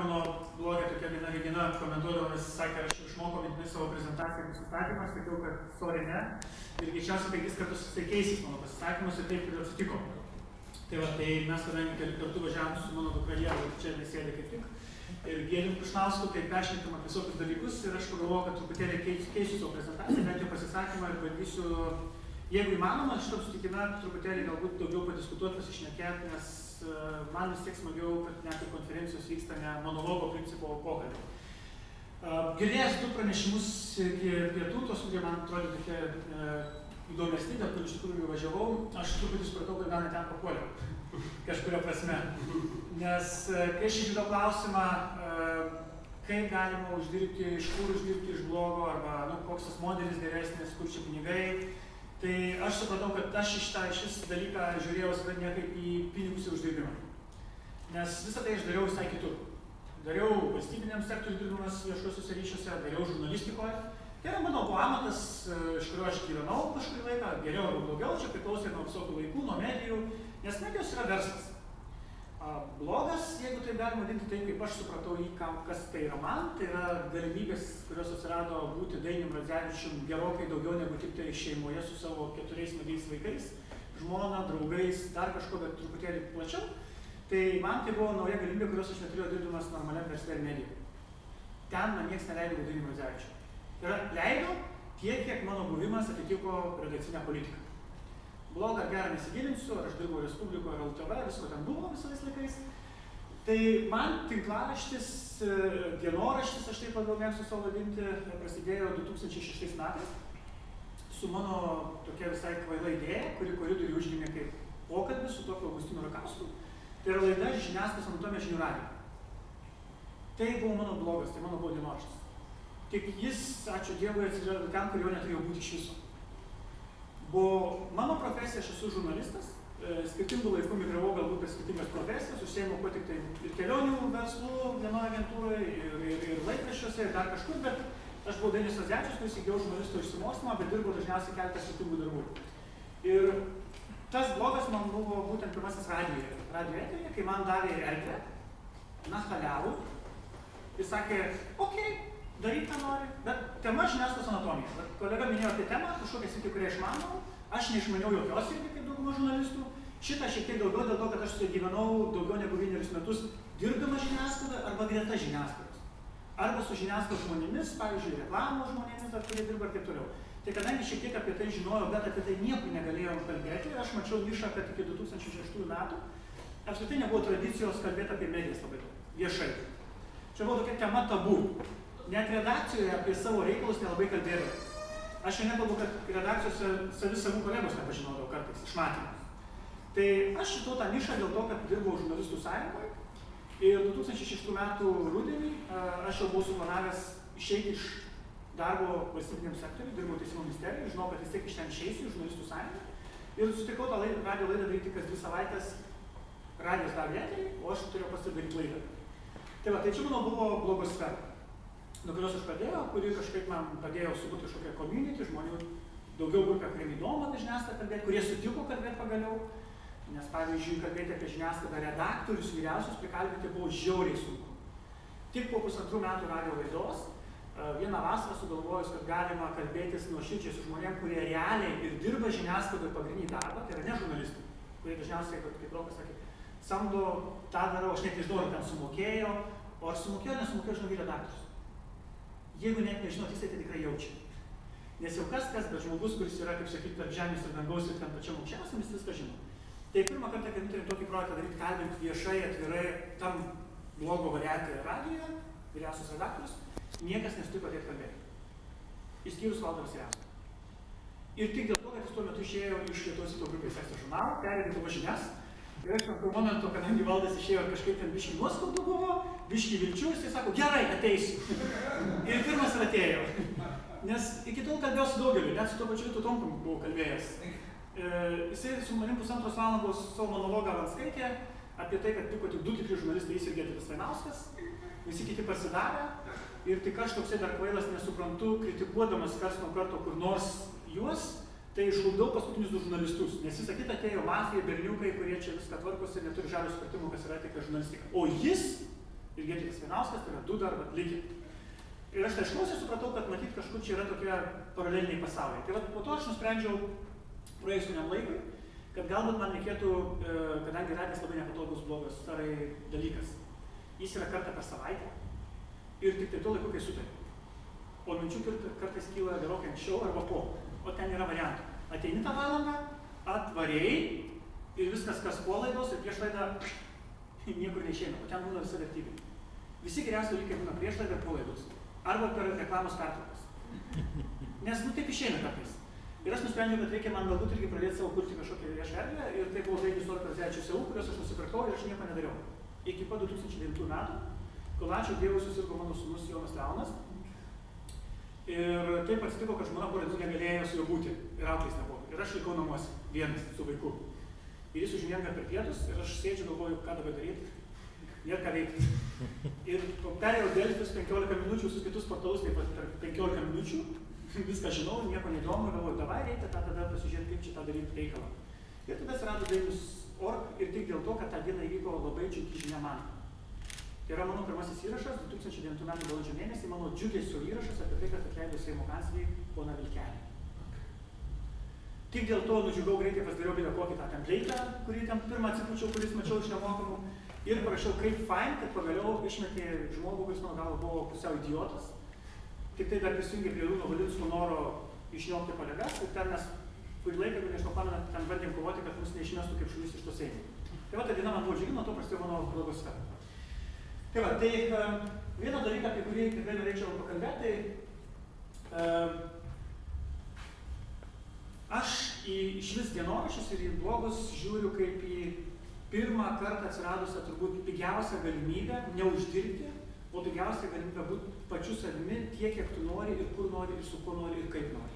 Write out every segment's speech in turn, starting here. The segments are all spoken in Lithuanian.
mano blogė tokia viena Regina komentuodavo, nes sakė, aš išmokau mintinai savo prezentaciją pasisakymas, sakiau, kad sorry ne, ir greičiausiai 5 kartus tai keisis mano pasisakymas ir taip ir atsitiko. Tai va, tai mes kadangi keli kartu važiavom su mano dukra Ieva, čia nesėdė kaip tik, ir Giedrium Krušnausku, tai peršnekam apie visokius dalykus ir aš pagalvojau, kad truputėlį keisiu savo prezentaciją, bent jau pasisakymą ir bandysiu, jeigu įmanoma, šitam sutikime truputėlį galbūt daugiau padiskutuoti, pasišnekėti, nes man vis tiek smagiau, kad net ir konferencijos vyksta ne monologo principo pokalbio. Girdėjęs 2 pranešimus iki pietų, tos, kurie man atrodė tokie įdomesni, dėl kur iš tikrųjų važiavau, aš truputį supratau, kad gal ne ten papuoliau, kažkuria prasme. Nes kai aš išgirdau klausimą, kaip galima uždirbti, iš kur uždirbti iš blogo, arba koks tas modelis geresnis, kur čia pinigai, tai aš supratau, kad aš šis dalyką žiūrėjau ne kaip į pinigus ir uždirbimą. Nes visą tai aš dariau visai kitur. Dariau valstybiniam sektoriui dirbdamas viešuosiuose ryšiuose, dariau žurnalistikoje. Tai yra mano buvo amatas, iš kurio aš gyvenau kažkurį laiką, geriau ar blogiau, čia priklausė nuo visokių laikų, nuo medijų, nes medijos yra verslas. Blogas, jeigu tai galima vadinti taip, kaip aš supratau jį, kas tai yra man, tai yra galimybės, kurios atsirado būti Dainium Radzevičium gerokai daugiau negu tik tai šeimoje su savo 4 smagiais vaikais, žmona, draugais, dar kažko, bet truputėlį plačiau. Tai man tai buvo nauja galimybė, kurios aš neturėjau dirbdamas normaliam versle ir medijoje. Ten man niekas neleido būti Dainium Radzevičium. Tai yra, leido tiek, kiek mano buvimas atitiko redakcinę politiką. Blogą ar gerą nesigilinsiu, ar aš dirbau Respublikoje ar LTV, visko ten buvo visais laikais. Tai man tinklaraštis, dienoraštis, aš taip labiau mėgstu savo vadinti, prasidėjo 2006 metais su mano tokia visai kvaila idėja, kuri koridorių užgimė kaip pokalbis su tokiu Augustinu Rakausku. Tai yra laida žiniasklaidos anatomija žinių radijo. Tai buvo mano blogas, tai mano buvo dienoraštis. Tik jis, ačiū Dievui, atsirado ten, kur jo neturėjo būti iš viso. Mano profesija, aš esu žurnalistas, skirtingų laikų migravau galbūt per skirtingas profesijas, užsiėmiau kuo tik tai ir kelionių verslų vienoje agentūroje, ir laikraščiuose, ir dar kažkur, bet aš buvau Dainius Radzevičius, kuris įgijau žurnalisto išsimokslymą, bet dirbau dažniausiai keletą skirtingų darbų. Ir tas blogas man buvo būtent pirmasis radijo eteryje, kai man davė erdvę, nachaliavų, ir sakė, okei, daryk, ką nori, bet tema žiniasklaidos anatomija. Bet kolega minėjo apie temą, kažkokią sritį, kurią išmanau, aš neišmaniau jokios sritį, kaip dauguma žurnalistų. Šitą šiek tiek daugiau dėl to, kad aš gyvenau daugiau negu 1 metus dirbdamas žiniasklaidoje arba greta žiniasklaidos. Arba su žiniasklaidos žmonėmis, pavyzdžiui, reklamos žmonėmis, kurie dirba ir taip toliau. Tai kadangi šiek tiek apie tai žinojau, bet apie tai niekur negalėjom kalbėti, aš mačiau nišą, kad iki 2006 metų apskritai nebuvo tradicijos kalbėti apie medijas labai daug, viešai. Čia buvo tokia tema tabu. Net redakcijoje apie savo reikalus nelabai kalbėdavo. Aš čia nekalbu, kad redakcijose savų kolegos nepažinodavo kartais, iš matymus. Tai aš šitau tą nišą dėl to, kad dirbau žurnalistų sąjungoje. Ir 2006 metų rudenį aš jau buvau suplanavęs išeiti iš darbo valstybiniam sektoriui, dirbau Teisingumo ministerijoje, žinau, kad vis tiek iš ten išeisiu į žurnalistų sąjungą. Ir sutikau tą radijo laidą daryti kas 2 savaitės, radijos davė eterį, o aš turėjau pasidaryti laidą. Tai va, tai čia mano buvo blogos sfera, nuo kurios aš pradėjau, kuri kažkaip man padėjo suburti kažkokią community, žmonių daugiau grupę, kuriem įdomu apie žiniasklaidą kalbėti, kurie sutiko kalbėti pagaliau. Nes pavyzdžiui, kalbėti apie žiniasklaidą redaktorius vyriausius prikalbinti buvo žiauriai sunku. Tik po 1,5 metų radijo laidos, vieną vasarą sugalvojus, kad galima kalbėtis nuoširdžiai su žmonėm, kurie realiai ir dirba žiniasklaidoje pagrindinį darbą, tai yra ne žurnalistai, kurie dažniausiai, kaip Rokas sakė, samdo tą darau, aš net nežinau, ar ten sumokėjo, o ar sumokėjo, nesumokėjo, žinau, redaktorius. Jeigu net nežinot, jis tai tikrai jaučia. Nes jau kas, bet žmogus, kuris yra, kaip sakyti, tarp žemės ir dangaus ir ten pačiam aukščiausiam, jis viską žino. Tai pirmą kartą, kai nutarėm tokį projektą daryti, kalbinti viešai, atvirai, tam blogo variantį radijoje, vyriausias redaktorius, niekas nesutiko ateit kalbėti. Išskyrus Valdemaras Jansas. Ir tik dėl to, kad jis tuo metu išėjo iš Lietuvos ryto grupės Ekstras žurnalo, perėjo Lietuvos žinias. Ir aš per momento, kadangi Valdas išėjo kažkaip ten biškį nuoskaudų buvo, biškį vilčių, jisai sako, gerai, ateisiu. Ir pirmas ir atėjo. Nes iki tol kalbėjau su daugeliu, net su to pačiu Vytu Tomkum buvau kalbėjęs. Jisai su manim 1,5 valandos savo monologą man skaitė apie tai, kad liko tik 2 tikri žurnalistai, jis ir Giedrius Vainauskas, visi kiti pasidavė. Ir tik aš toksai dar kvailas nesuprantu, kritikuodamas kars nuo karto kur nors juos, tai žlugdau paskutinius 2 žurnalistus, nes visą kitą atėjo mafija, berniukai, kurie čia viską tvarkosi ir neturi žalio supratimo, kas yra tikra žurnalistika. O jis ir Giedrius Vainauskas, tai yra du dar likę. Ir aš išklausęs supratau, kad matyt kažkur čia yra tokie paraleliniai pasauliai. Tai po to aš nusprendžiau praėjus kuriam laikui, kad galbūt man reikėtų, kadangi radijas labai nepatogus blogas sferai dalykas. Jis yra kartą per savaitę ir tik tai tuo laiku, kai sutari. O minčių kartais kyla gerokai anksčiau arba po. O ten yra variantų. Ateini tą valandą, atvarėjai ir viskas kas po laidos ir prieš laidą niekur neišeina. O ten būna visa vertybė. Visi geriausi dalykai būna prieš laidą ir po laidos. Arba per reklamos pertraukas. Nes taip išeina kartais. Ir aš nusprendžiau, kad reikia man galbūt irgi pradėti savo kurti kažkokią viešą erdvę ir tai buvo Dainius Orkazevičius EU, kuriuos aš nusipirkau ir aš nieko nedariau. Iki pat 2009 metų, kol ačiū Dievui susirgo mano sūnus Jonas Leonas. Ir taip atsitiko, kad žmona po rytų negalėjo su juo būti ir auklės nebuvo. Ir aš likau namuose vienas su vaiku. Ir jis užmiega per pietus ir aš sėdžiu galvoju, ką dabar daryti. Nėra ką veikti. Ir perėjau Delfis 15 minučių, visus kitus portalus taip pat per 15 minučių. Viską žinau, nieko neįdomu, galvoju, davai reikia tada pasižiūrėti, kaip čia tą daryti reikalą. Ir tada atsirado Dainius Ork ir tik dėl to, kad tą dieną įvyko labai džiugi žinia man. Tai yra mano pirmasis įrašas, 2009 m. balandžio mėnesį, mano džiugesio įrašas apie tai, kad atleido Seimo kanclerį poną Vilkelį. Tik dėl to nudžiugau greitai, pasidariau bilę kokį tą template'ą, kurį ten pirmą atsipučiau, kuris mačiau iš nemokamų. Ir parašiau, kaip fain, kad pagaliau išmetė žmogų, kuris mano galva buvo pusiau idiotas. Tik tai dar prisijungė prie Rūno Valinsko noro išniokti kolegas ir ten mes kurį laiką, kai nežinau pamenat, ten bandėm kovoti, kad mus neišmestų kaip šulis iš to Seimo. Tai va, ta diena man buvo džiugi, nuo to prasidėjo mano blogosfera. Tai va, tai vieną dalyką, apie kurį tikrai norėčiau pakalbėti, aš į išvis dienoraščius ir į blogus žiūriu kaip į pirmą kartą atsiradusią turbūt pigiausią galimybę neuždirbti, o pigiausia galimybė būti pačiu savimi tiek, kiek tu nori ir kur nori ir su kuo nori ir kaip nori.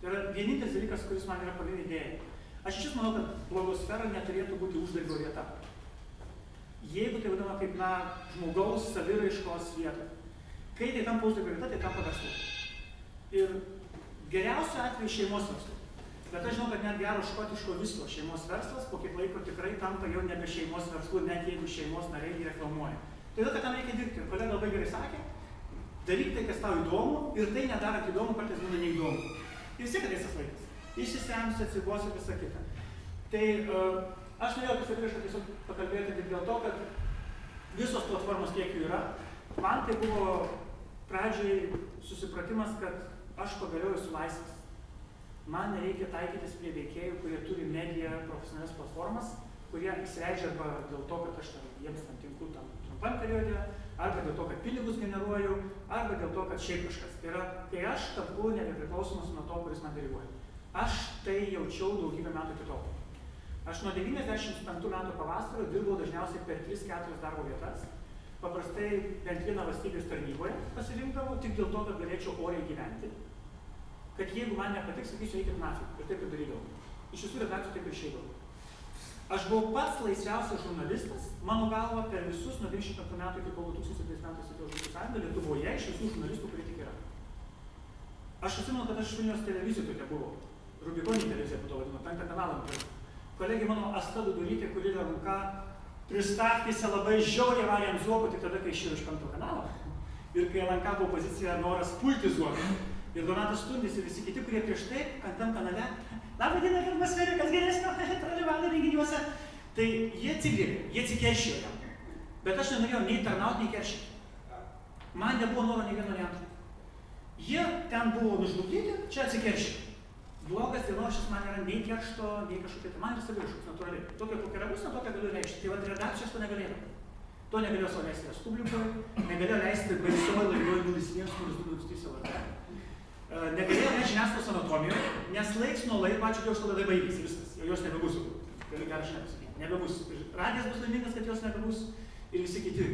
Tai yra vienintelis dalykas, kuris man yra pagrindinė idėja. Aš iš manau, kad blogosfera neturėtų būti uždarbio vieta. Jeigu tai vadinama kaip žmogaus saviraiškos vieta. Kai tai tampa uždarbio vieta, tai tampa verslu. Ir geriausiu atveju šeimos verslu. Bet aš žinau, kad net gero škotiško visko šeimos verslas po kiek laiko tikrai tampa jau nebe šeimos verslu, net jeigu šeimos nariai jį reklamuoja. Todėl, kad tam reikia dirbti. Kolega labai gerai sakė, daryk tai, kas tau įdomu ir tai nedarant įdomu, kartais būna neįdomu. Ir vis tiek ateis tas laikas. Išsisemsi, atsibos ir visą kitą. Tai aš norėjau apie saviraišką tiesiog pakalbėti tik dėl to, kad visos platformos kiek jų yra, man tai buvo pradžiai susipratimas, kad aš pagaliau esu laisvas. Man nereikia taikytis prie veikėjų, kurie turi mediją profesionalias platformas, kurie įsileidžia arba dėl to, kad aš jiems tam tinku tam trumpam periode, arba dėl to, kad pinigus generuoju, arba dėl to, kad šiaip kažkas. Tai yra, kai aš tampu nebepriklausomas nuo to, kuris man diriguoja. Aš tai jaučiau daugybę metų iki tol. Aš nuo 95 metų pavasario dirbau dažniausiai per 3-4 darbo vietas. Paprastai bent vieną valstybės tarnyboje pasirinkdavau tik dėl to, kad galėčiau oriai gyventi. Kad jeigu man nepatiks, sakysiu, eikit nafig. Ir taip ir darydavau. Iš visų redakcijų taip ir išeidavau. Aš buvau pats laisviausias žurnalistas, mano galva, per visus nuo 95 metų iki kovo 2007 metais atėjau Žurnalistų sąjungą Lietuvoje iš visų žurnalistų, kurie tik yra. Aš atsimenu, kad aš Vilniaus televizijų tokia buvau. Rubikoninė televizija po to vadino, 5 kanalą nupirkau. Kolegė mano Asta Dudulytė, kuri ranka pristatėsi labai žiauriai varėm Zuokų tik tada, kai išėjo iš 5 kanalo. Ir kai LNK buvo pozicija noras pulti Zuoką. Ir Donatas Stundis ir visi kiti, kurie prieš tai, tam kanale, labą dieną, pirmas Verikas geresnio, dalyvavo renginiuose. Tai jie atsigrėbė, jie atsikeršijo jam. Bet aš nenorėjau nei tarnauti, nei keršyti. Man nebuvo noro nei vieno varianto. Jie ten buvo nužudyti, čia atsikeršijo. Blogas dienoraštis man yra nei keršto, nei kažkokia, tai man yra saviraiškos natūraliai. Tokia kokia yra būsena, tokia galiu reikšti. Tai vat redakcijos to negalėjau. To negalėjau savo leisti Respublikoje, negalėjau leisti baisioj laidoj 01, kuris 203 LRT. Negalėjau leisti žiniasklaidos anatomijoje, nes laiks nuo laiko, ačiū Dievui, tada baigėsi viskas. Jau jos nebebus. Galiu gerą žinią pasakyti. Nebebus. Radijas bus laimingas, kad jos nebebus. Ir visi kiti,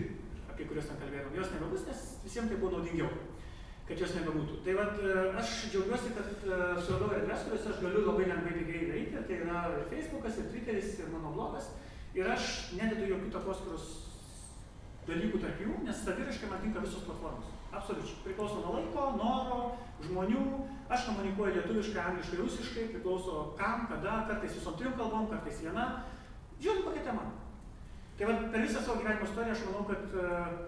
apie kuriuos ten kalbėjom, jos nebebus, nes visiems tai buvo naudingiau, kad jos nebebūtų. Tai vat, aš džiaugiuosi, kad suradau erdves, kuriuose aš galiu labai lengvai lygiai daryti. Tai yra ir Facebookas, ir Twitteris, ir mano blogas. Ir aš nededu jokių takoskyros dalykų tarp jų, nes saviraiškai man tinka visos platformos. Absoliučiai. Priklauso nuo laiko, noro, žmonių. Aš komunikuoju lietuviškai, angliškai, rusiškai, priklauso kam, kada, kartais visom 3 kalbom, kartais viena. Žiūrint kokia tema. Tai va, per visą savo gyvenimo istoriją aš manau, kad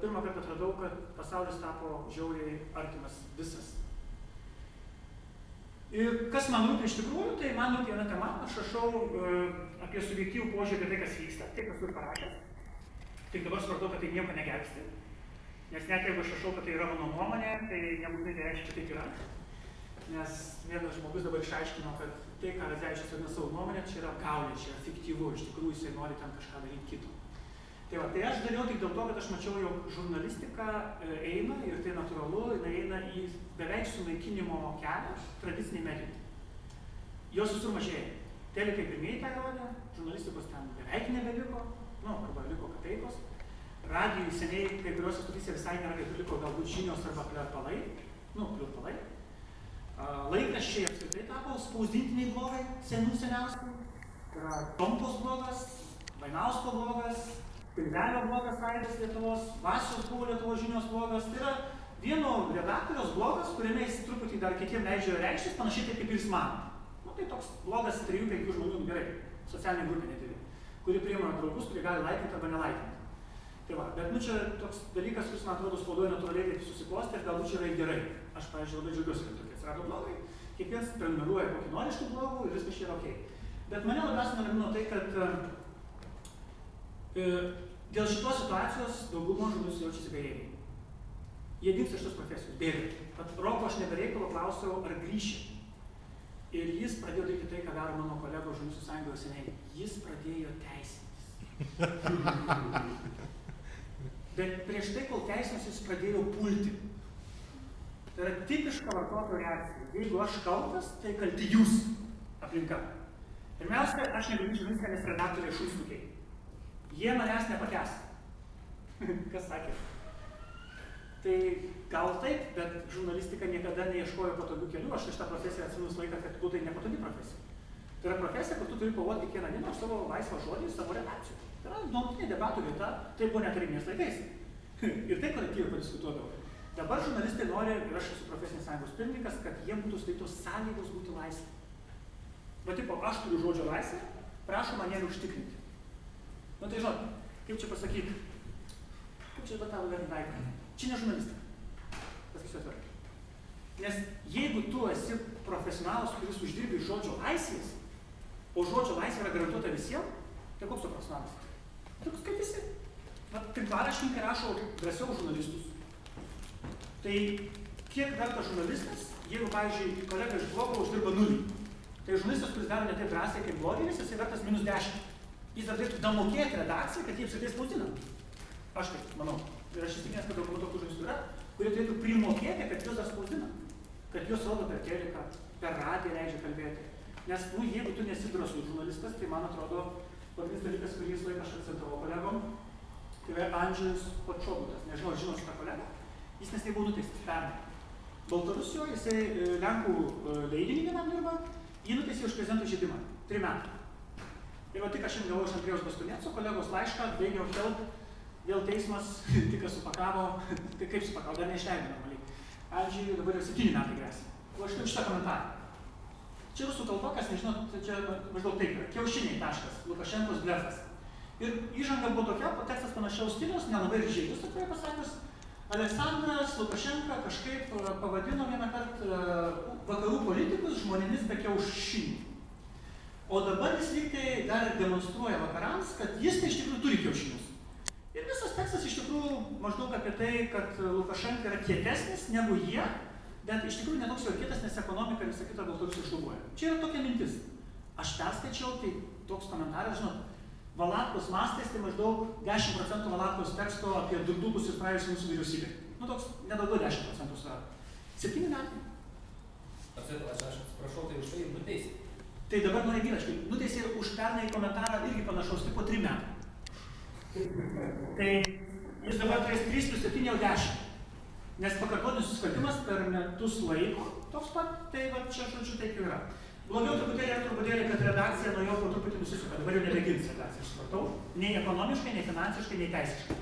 pirmą kartą atradau, kad pasaulis tapo žiauriai artimas visas. Ir kas man rūpi iš tikrųjų, tai man rūpi viena tema, aš rašau apie subjektyvų požiūrį apie tai, kas vyksta, tai kas turiu parašęs. Tik dabar supratau, kad tai nieko negelbsti. Nes net jeigu aš rašau, kad tai yra mano nuomonė, tai nebūtinai tai reiškia, kad taip yra. Nes vienas žmogus dabar išaiškino, kad tai, ką Radzevičius vadina savo nuomonę, čia yra apgaulė, čia yra fiktyvu, iš tikrųjų jisai nori ten kažką daryti kito. Tai va, tai aš dariau tik dėl to, kad aš mačiau, jog žurnalistika eina, ir tai natūralu, jinai eina į beveik sunaikinimo kelią tradiciniai medijai. Jos visur mažėja. Telikai pirmieji tą rodė, žurnalistikos ten beveik nebeliko, arba liko kapeikos. Radijui seniai kai kuriuose stotyse visai nėra, kaip liko galbūt žinios arba pliurpalai. Laikraščiai apskritai tapo spausdintiniai blogai, seniausiai. Tai yra Tomkaus blogas, Vainausko blogas, Pilvelio blogas Aidas Lietuvos, Vasios buvo Lietuvos žinios blogas. Tai yra vieno redaktoriaus blogas, kuriame jis truputį dar kitiem leidžia reikštis, panašiai taip kaip ir jis mano. Tai toks blogas 3-5 žmonių, gerai, socialinė grupė neturi, kuri priima draugus, kurie gali laikinti arba nelaikinti. Tai va, bet čia toks dalykas, kuris man atrodo spaudoje natūraliai taip susiklosti ir galbūt čia yra gerai. Aš, pavyzdžiui, labai džiaugiuosi, kad tokie atsirado blogai. Kiekvienas prenumeruoja kokį nori iš tų blogų ir viskas čia yra okei. Bet mane labiausiai neramino tai, kad dėl šitos situacijos dauguma žmonės jaučiasi bejėgiai. Jie dingsta iš tos profesijos, bėga. Pat Roko aš nebereikalo klausiau, ar grįši. Ir jis pradėjo daryti tai, ką daro mano kolegos žurnalistų sąjungoje seniai. Jis pradėjo teisintis. Bet prieš tai, kol teisintis, jis pradėjo pulti. Tai yra tipiška vartotojo reakcija. Jeigu aš kaltas, tai kalti jūs aplinka. Pirmiausia, aš negaliu žurnalistiką, nes redaktoriai šunsnukiai. Jie manęs nepakęs. Kas sakė? Tai gal taip, bet žurnalistika niekada neieškojo patogių kelių. Aš šitą profesiją atsimenu laiką, kad tai nepatogi profesija. Tai yra profesija, kur tu turi kovoti kiekvieną dieną už savo laisvą žodį, savo redakciją. Tai yra nuolatinė debatų vieta, tai buvo net tarybiniais laikais. Ir taip kolektyviai padiskutuodavo. Dabar žurnalistai nori, ir aš esu profesinės sąjungos pirmininkas, kad jiems būtų sudarytos sąlygos būti laisvi. Va tipo, aš turiu žodžio laisvę, prašau man ją užtikrinti. Tai žinot, kaip čia pasakyti? Kaip čia tavo vertinai? Čia ne žurnalistika. Pasakysiu atvirai. Nes jeigu tu esi profesionalas, kuris uždirbi iš žodžio laisvės, o žodžio laisvė yra garantuota visiems, tai koks tu profesionalas? Toks kaip visi. Tinklaraštininkai rašo drąsiau žurnalistus. Tai kiek verta žurnalistas, jeigu, pavyzdžiui, kolega iš blogo uždirba 0. Tai žurnalistas, kuris daro ne taip drąsiai kaip blogeris, jisai vertas -10. Jis dar turėtų damokėti redakciją, kad jie apskritai spausdina. Aš taip manau. Ir aš įstikinęs, kad dauguma tokių žurnalistų yra, kurie turėtų primokėti, kad juos dar spausdina. Kad juos rodo per teliką, per radiją leidžia kalbėti. Nes, jeigu tu nesi drąsus žurnalistas, tai man atrodo, pagrindinis dalykas, kurį jis laiką aš akcentavau kolegom, tai yra Andžejus Podšobutas. Nežinau, žinau šitą kolegą. Jis neseniai buvo nuteistas pernai. Baltarusijoje jisai Lenkų leidinį vienam dirba, jį nuteisė už prezidento žaidimą. 3 metų. Ir va tik aš šiandien gavau iš Andrėjaus Bastunėco kolegos laišką, baigiau kelti, vėl teismas tik supakavo, tai kaip supakavo, dar neišleido normaliai. Andžejui dabar jau 7 metai gresia. O aš turiu šitą komentarą. Čia rusų kalba, kas nežinot, čia maždaug taip yra. Kiaušiniai taškas, Lukašenkos blefas. Ir įžanga buvo tokia, tekstas panašiaus stiliaus, nelabai ir žaidus, atvirai pasakius. Aleksandras Lukašenka kažkaip pavadino vieną kartą vakarų politikus žmonėmis be kiaušinių. O dabar jis lygtai dar demonstruoja vakarams, kad jis tai iš tikrųjų turi kiaušinius. Ir visas tekstas iš tikrųjų maždaug apie tai, kad Lukašenka yra kietesnis negu jie, bet iš tikrųjų netoks jau kietas, nes ekonomika visą kitą Baltarusijos šlubuoja. Čia yra tokia mintis. Aš perskaičiau, tai toks komentaras, žinot, Valatkos mastais, tai maždaug 10% Valatkos teksto apie durdukus ir praėjusią mūsų vyriausybę. Toks nedaugiau 10% sudaro. 7 metai. Aš atsiprašau, tai už tai ir nuteisė. Tai dabar nori vyraškai, nuteisė ir už pernai komentarą irgi panašaus, tik po 3 metų. Tai jis dabar turės 3 + 7 jau 10. Nes pakartotinis nusikaltimas per metus laiko toks pat, tai va čia žodžiu taip jau yra. Blogiau truputėlį, kad redakcija nuo jo po truputį nusisuka. Dabar jau nebegins redakcija, aš supratau. Nei ekonomiškai, nei finansiškai, nei teisiškai.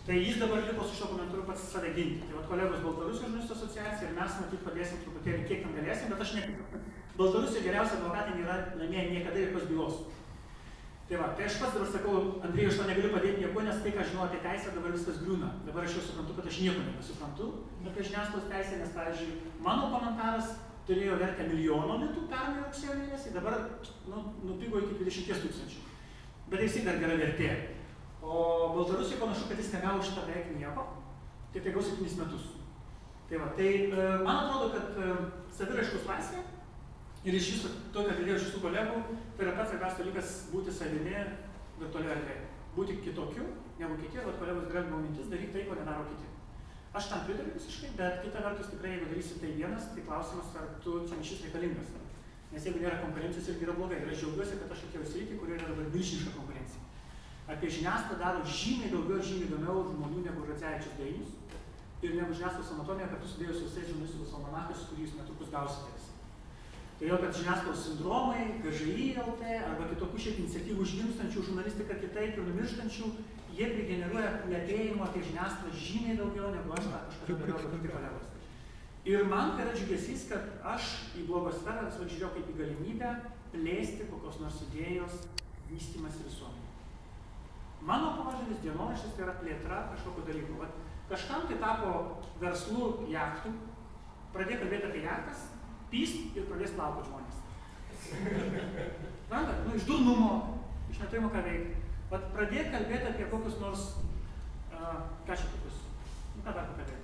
Tai jis dabar liko su šio komentaru pats save ginti. Tai kolegos Baltarusijos žurnalistų asociacija ir mes matyt padėsim truputėlį, kiek tam galėsim, bet aš netikiu. Baltarusijos geriausia advokatai nėra laimėję niekada jokios bylos. Tai va, tai aš pats dabar sakau, Andrėjau, aš to negaliu padėti nieko, nes tai, ką žinau apie teisę, dabar viskas griūna. Dabar aš jau suprantu, kad aš nieko nebesuprantu apie žiniasklaidos teisę, nes, pavyzdžiui, mano komentaras turėjo vertę 1 milijono litų pernai rugsėjo mėnesį, dabar nupigo iki 20 000. Bet tai dar gera vertė. O Baltarusijai panašu, kad jis negavo šitą beveik nieko, tai gaus 7 metus. Tai va, tai man atrodo, kad saviraiškos laisvė ir iš viso to, kad girdėjau iš visų kolegų, tai yra pats svarbiausias dalykas būti savimi virtualioje erdvėje. Būti kitokiu negu kiti, bet kolegos galima mintis daryti tai, ko nedaro kiti. Aš tam pritariu visiškai, bet kita vertus tikrai, jeigu darysi tai vienas, tai klausimas, ar tu čia šis reikalingas. Nes jeigu nėra konkurencijos, irgi yra blogai. Ir aš džiaugiuosi, kad aš atėjau į sritį, kurioje yra dabar milžiniška konkurencija. Apie žiniasklaidą daro žymiai daugiau ir žymiai įdomiau žmonių negu Radzevičius dainius ir negu žiniasklaidos anatomija, kad tu sudėjus visais žurnalistikos almanachais, kurį jūs netrukus gausite visi. Todėl, kad žiniasklaidos sindromai, GŽI LT arba kitokių šiaip iniciatyvų užgimstančių žurnalistiką kitaip ir numirštančių, jie prigeneruoja plepėjimo apie žiniasklaidą žymiai daugiau negu aš kažkada dariau apie kiti kolegos. Ir man tai yra džiugesys, kad aš į blogosferą visą žiūrėjau kaip į galimybę plėsti kokios nors idėjos vystymas visuomenėje. Mano požiūris dienoraštis tai yra plėtra kažkokio dalyko. Vat kažkam tai tapo verslu jachtų, pradėjo kalbėti apie jachtas, pyst ir pradės plaukoti žmonės. Randat, iš durnumo, iš neturimo ką veikti. Vat pradėjo kalbėti apie kokius nors, ką čia tokius, ką dar kalbėti.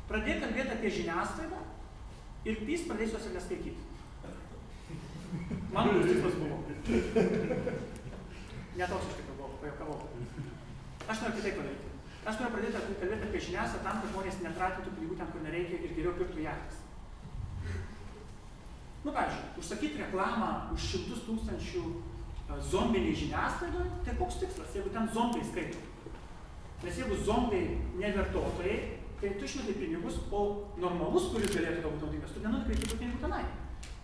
Pradėjo kalbėti apie žiniasklaidą ir pyst pradės juos ir neskaityti. Mano tikslas buvo. Netoks iš tikrųjų buvo, pajuokavau. Aš noriu kitaip padaryti. Aš noriu pradėti kalbėti apie žiniasklaidą tam, kad žmonės netratytų pinigų ten, kur nereikia ir geriau pirktų jachtas. Pavyzdžiui, užsakyti reklamą už 100 000 zombiniai žiniasklaidoje, tai koks tikslas, jeigu ten zombiai skaito? Nes jeigu zombiai nevartotojai, tai tu išmetai pinigus, o normalus, kuris galėtų galbūt naudingas, tu nenukreipti tų pinigų tenai.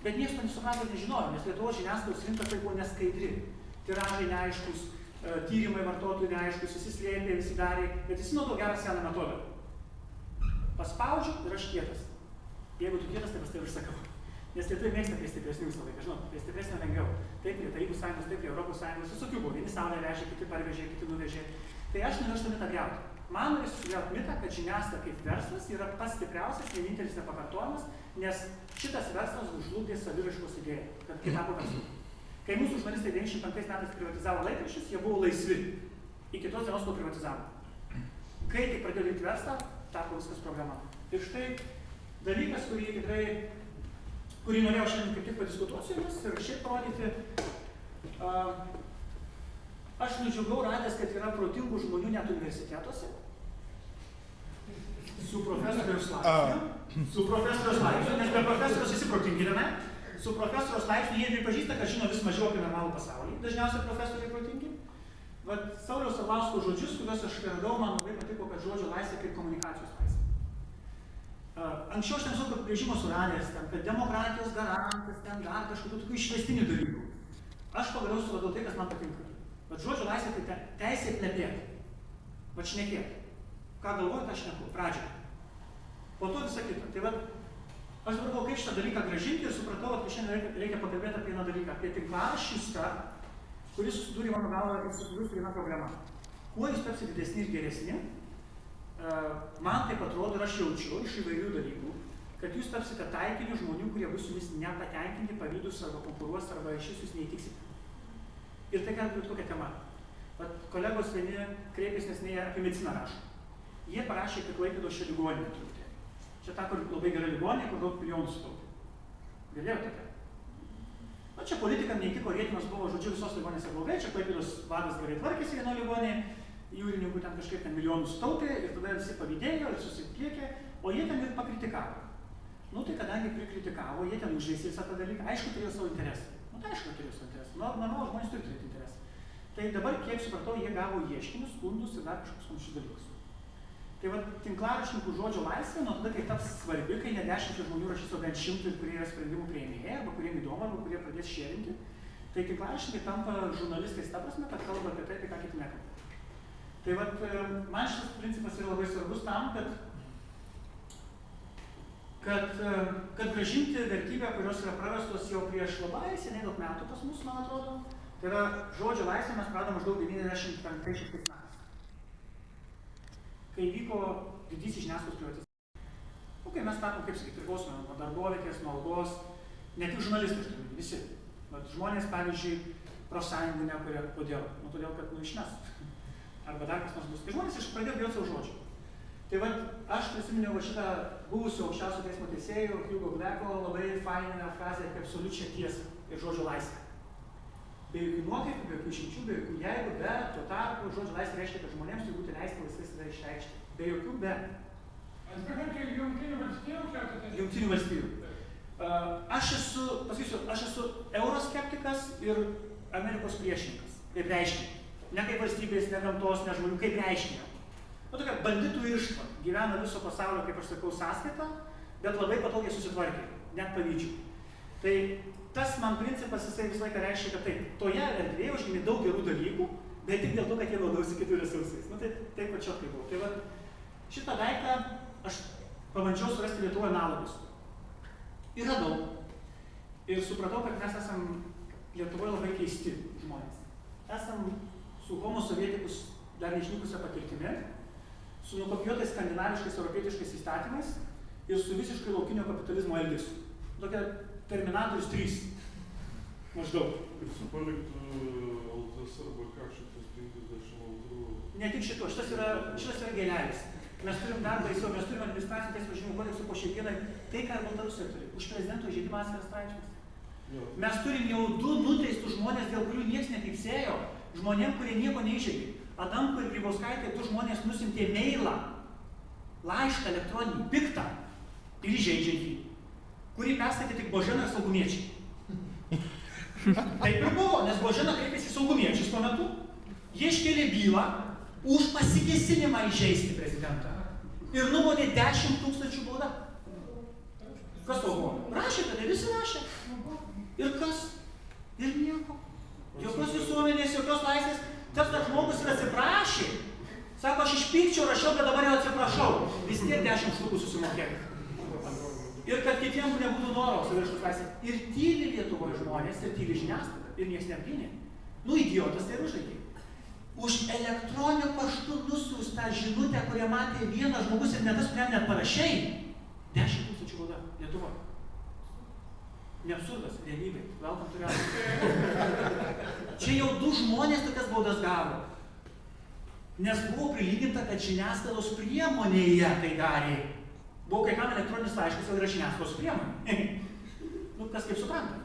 Bet niekas to nesuprato ir nežinojo, nes Lietuvos žiniasklaidos rinka tai buvo neskaidri. Tiražai neaiškus, tyrimai vartotojų neaiškus, visi slėpė, visi darė, bet visi naudojo gerą seną metodą. Paspaudžiu ir aš kietas. Jeigu tu kietas, tai pas tai ir sakau. Nes lietuviai mėgsta prie stipresnių visą laiką, žinot, prie stipresnio lengviau. Taip prie Tarybų sąjungos, taip prie Europos sąjungos, visokių buvo. Vieni saulę vežė, kiti parvežė, kiti nuvežė. Tai aš noriu šitą mitą griauti. Man norisi sugriauti mitą, kad žiniasklaida kaip verslas yra pats stipriausias, vienintelis nepakartojamas, nes šitas verslas užžlugdė saviraiškos idėją, kad kai tapo verslu. Kai mūsų žurnalistai 95 metais privatizavo laikraščius, jie buvo laisvi. Iki tos dienos, kol privatizavo. Kai tik pradėjo daryti verslą, tapo viskas programa. Ir štai dalykas, kurį norėjau šiandien kaip tik padiskutuoti su jumis ir šiaip parodyti. Aš nudžiugau radęs, kad yra protingų žmonių net universitetuose. Su profesoriaus laipsniu. Su profesoriaus laipsniu, nes be profesoriaus visi protingi yra. Su profesoriaus laipsniu jie pripažįsta, kad žino vis mažiau apie normalų pasaulį. Dažniausiai profesoriai protingi. Vat Sauliaus Arlausko žodžius, kuriuos aš radau, man labai patiko, kad žodžio laisvė kaip komunikacijos laisvė. Anksčiau aš ten visokių apibrėžimo suradęs, kad demokratijos garantas, ten dar kažkokių tokių išvestinių dalykų. Aš pagaliau suradau tai, kas man patinka. Bet žodžio laisvė tai teisė plepėti. Vat šnekėti. Ką galvoju, tą šneku. Pradžią. Po to visą kitą. Tai vat, aš dabar galvoju, kaip šitą dalyką grąžinti ir supratau, kad šiandien reikia pakalbėti apie vieną dalyką. Apie tinklaraščių, kuris susidūrė mano galva ir susidūrė su viena problema. Kuo jūs tapsite didesni ir geresni, man taip atrodo ir aš jaučiu iš įvairių dalykų, kad jūs tapsite taikiniu žmonių, kurie bus jumis nepatenkinti, pavydūs arba konkuruos arba iš jūs neįtiksite. Ir tai gali būti kokia tema. Vat kolegos vieni kreipėsi neseniai apie mediciną rašo. Jie parašė, kad Klaipėdos čia ligoninė truputį. Čia ta, kur labai gera ligoninė, kur daug milijonų sutaupė. Galėjo tokia. Na čia politikam neįtiko, rėtimas buvo, žodžiu, visos ligoninės yra blogai, čia Klaipėdos vadas gerai tvarkėsi vieno ligoninėje, jūrininkų ten kažkaip ten milijonų sutaupė ir tada visi pavydėjo ir susipliekė, o jie ten ir pakritikavo. Nu tai kadangi prikritikavo, jie ten užžaisė visą tą dalyką, aišku, turėjo savo interesą. Nu tai aišku, turėjo savo interesą. Normalu, žmonės turi turėti interesą. Tai dabar, kiek supratau, jie gavo ieškinius, skundus ir dar kažkokius panašius dalykus. Tai va, tinklaraštininkų žodžio laisvė, nuo tada, kai taps svarbi, kai ne 10 žmonių rašys, o bent 100, kurie yra sprendimų priėmėjai, arba kuriem įdomu, arba kurie pradės šėrinti, tai tinklaraštininkai tampa žurnalistais ta prasme, kad kalba apie tai, apie ką kiti nekalba. Tai vat, man šitas principas yra labai svarbus tam, kad grąžinti vertybę, kurios yra prarastos jau prieš labai seniai daug metų pas mus, man atrodo, Tai yra žodžio laisvę mes pradėjome maždaug 95 metais, kai vyko didysis žiniasklaidos privatizavimas. Kai mes tapom, kaip sakyti, priklausome nuo darbovietės, nuo algos, ne tik žurnalistai, visi. Bet žmonės, pavyzdžiui, profsąjungų nekuria. Kodėl? Nu, todėl, kad išmes. Arba dar kas nors bus. Kai žmonės pradėjo bijoti savo žodžių. Tai va, aš prisiminiau šitą buvusio aukščiausio teismo teisėjų, Hugo Blacko, labai fainą frazę apie absoliučią tiesą ir žodžio laisvę. Be jokių nuotaikų, be jokių išimčių, be jokių jeigu, be, tuo tarpu žodžio laisvė reiškia, kad žmonėms turi būti leisti laisvai save išreikšti. Be jokių, be. Jungtinių valstijų. Aš esu euroskeptikas ir Amerikos priešininkas, kaip reiškinio. Ne kaip valstybės, ne gamtos, ne žmonių, kaip reiškinio. Nu, tokia banditų ištva, gyvena viso pasaulio, kaip aš sakau, sąskaita, bet labai patogiai susitvarkė, net pavydžiu. Tai tas man principas, jisai visą laiką reiškia, kad taip, toje erdvėje užgimė daug gerų dalykų, bet tik dėl to, kad jie naudojasi kitų resursais. Nu, tai taip pačiu kaip buvo. Tai va, šitą daiktą aš pabandžiau surasti Lietuvoje analogus. Yra daug. Ir supratau, kad mes esam Lietuvoje labai keisti žmonės. Esam su homo sovietikus dar neišnykusią patirtimi, su nukopijuotais skandinaviškais europietiškais įstatymais ir su visiškai laukinio kapitalizmo elgesiu. Tokia Terminatorius 3. Maždaug. Ir su paliktų LTSR BK šitas 52. Ne tik šito, šitas yra gėlelis. Mes turim dar baisiau, mes turim administracinį teismo žymų kodeksų po šiai dienai, tai ką ir Baltarusija turi, už prezidento įžeidimą atskiras straipsnis. Mes turim jau 2 nuteistus žmonės, dėl kurių niekas nepyksėjo, žmonėm, kurie nieko neįžeidė. Adamkui ir Grybauskaitė 2 žmonės nusintė mailą, laišką elektroninį, piktą ir įžeidžiantį, kurį perskaitė tik Božena ir saugumiečiai. Taip ir buvo, nes Božena kreipėsi į saugumiečius tuo metu, jie iškėlė bylą už pasikėsinimą įžeisti prezidentą ir nubaudė 10 000 baudą. Kas to buvo? Rašė, tada visi rašė. Ir kas? Ir nieko. Jokios visuomenės, jokios laisvės. Tas žmogus ir atsiprašė. Sako, aš iš pykčio rašiau, bet dabar jau atsiprašau. Vis tiek 10 štukų susimokėti. Ir kad kitiems nebūtų noro saviraiškos laisvės. Ir tyli Lietuvoje žmonės, ir tyli žiniasklaida, ir niekas neapgynė. Nu, idiotas tai ir užlaikė. Už elektroniniu paštu nusiųstą žinutę, kurią matė vienas žmogus ir ne tas, kuriam net parašiai, 10 000 bauda Lietuvoje. Ne absurdas, realybė. Velkam turėjau. Čia jau 2 žmonės tokias baudas gavo. Nes buvo prilyginta, kad žiniasklaidos priemonėje tai darė. Buvo kai kam elektroninis laiškas jau yra žiniasklaidos priemonė. Nu, kas kaip supranta.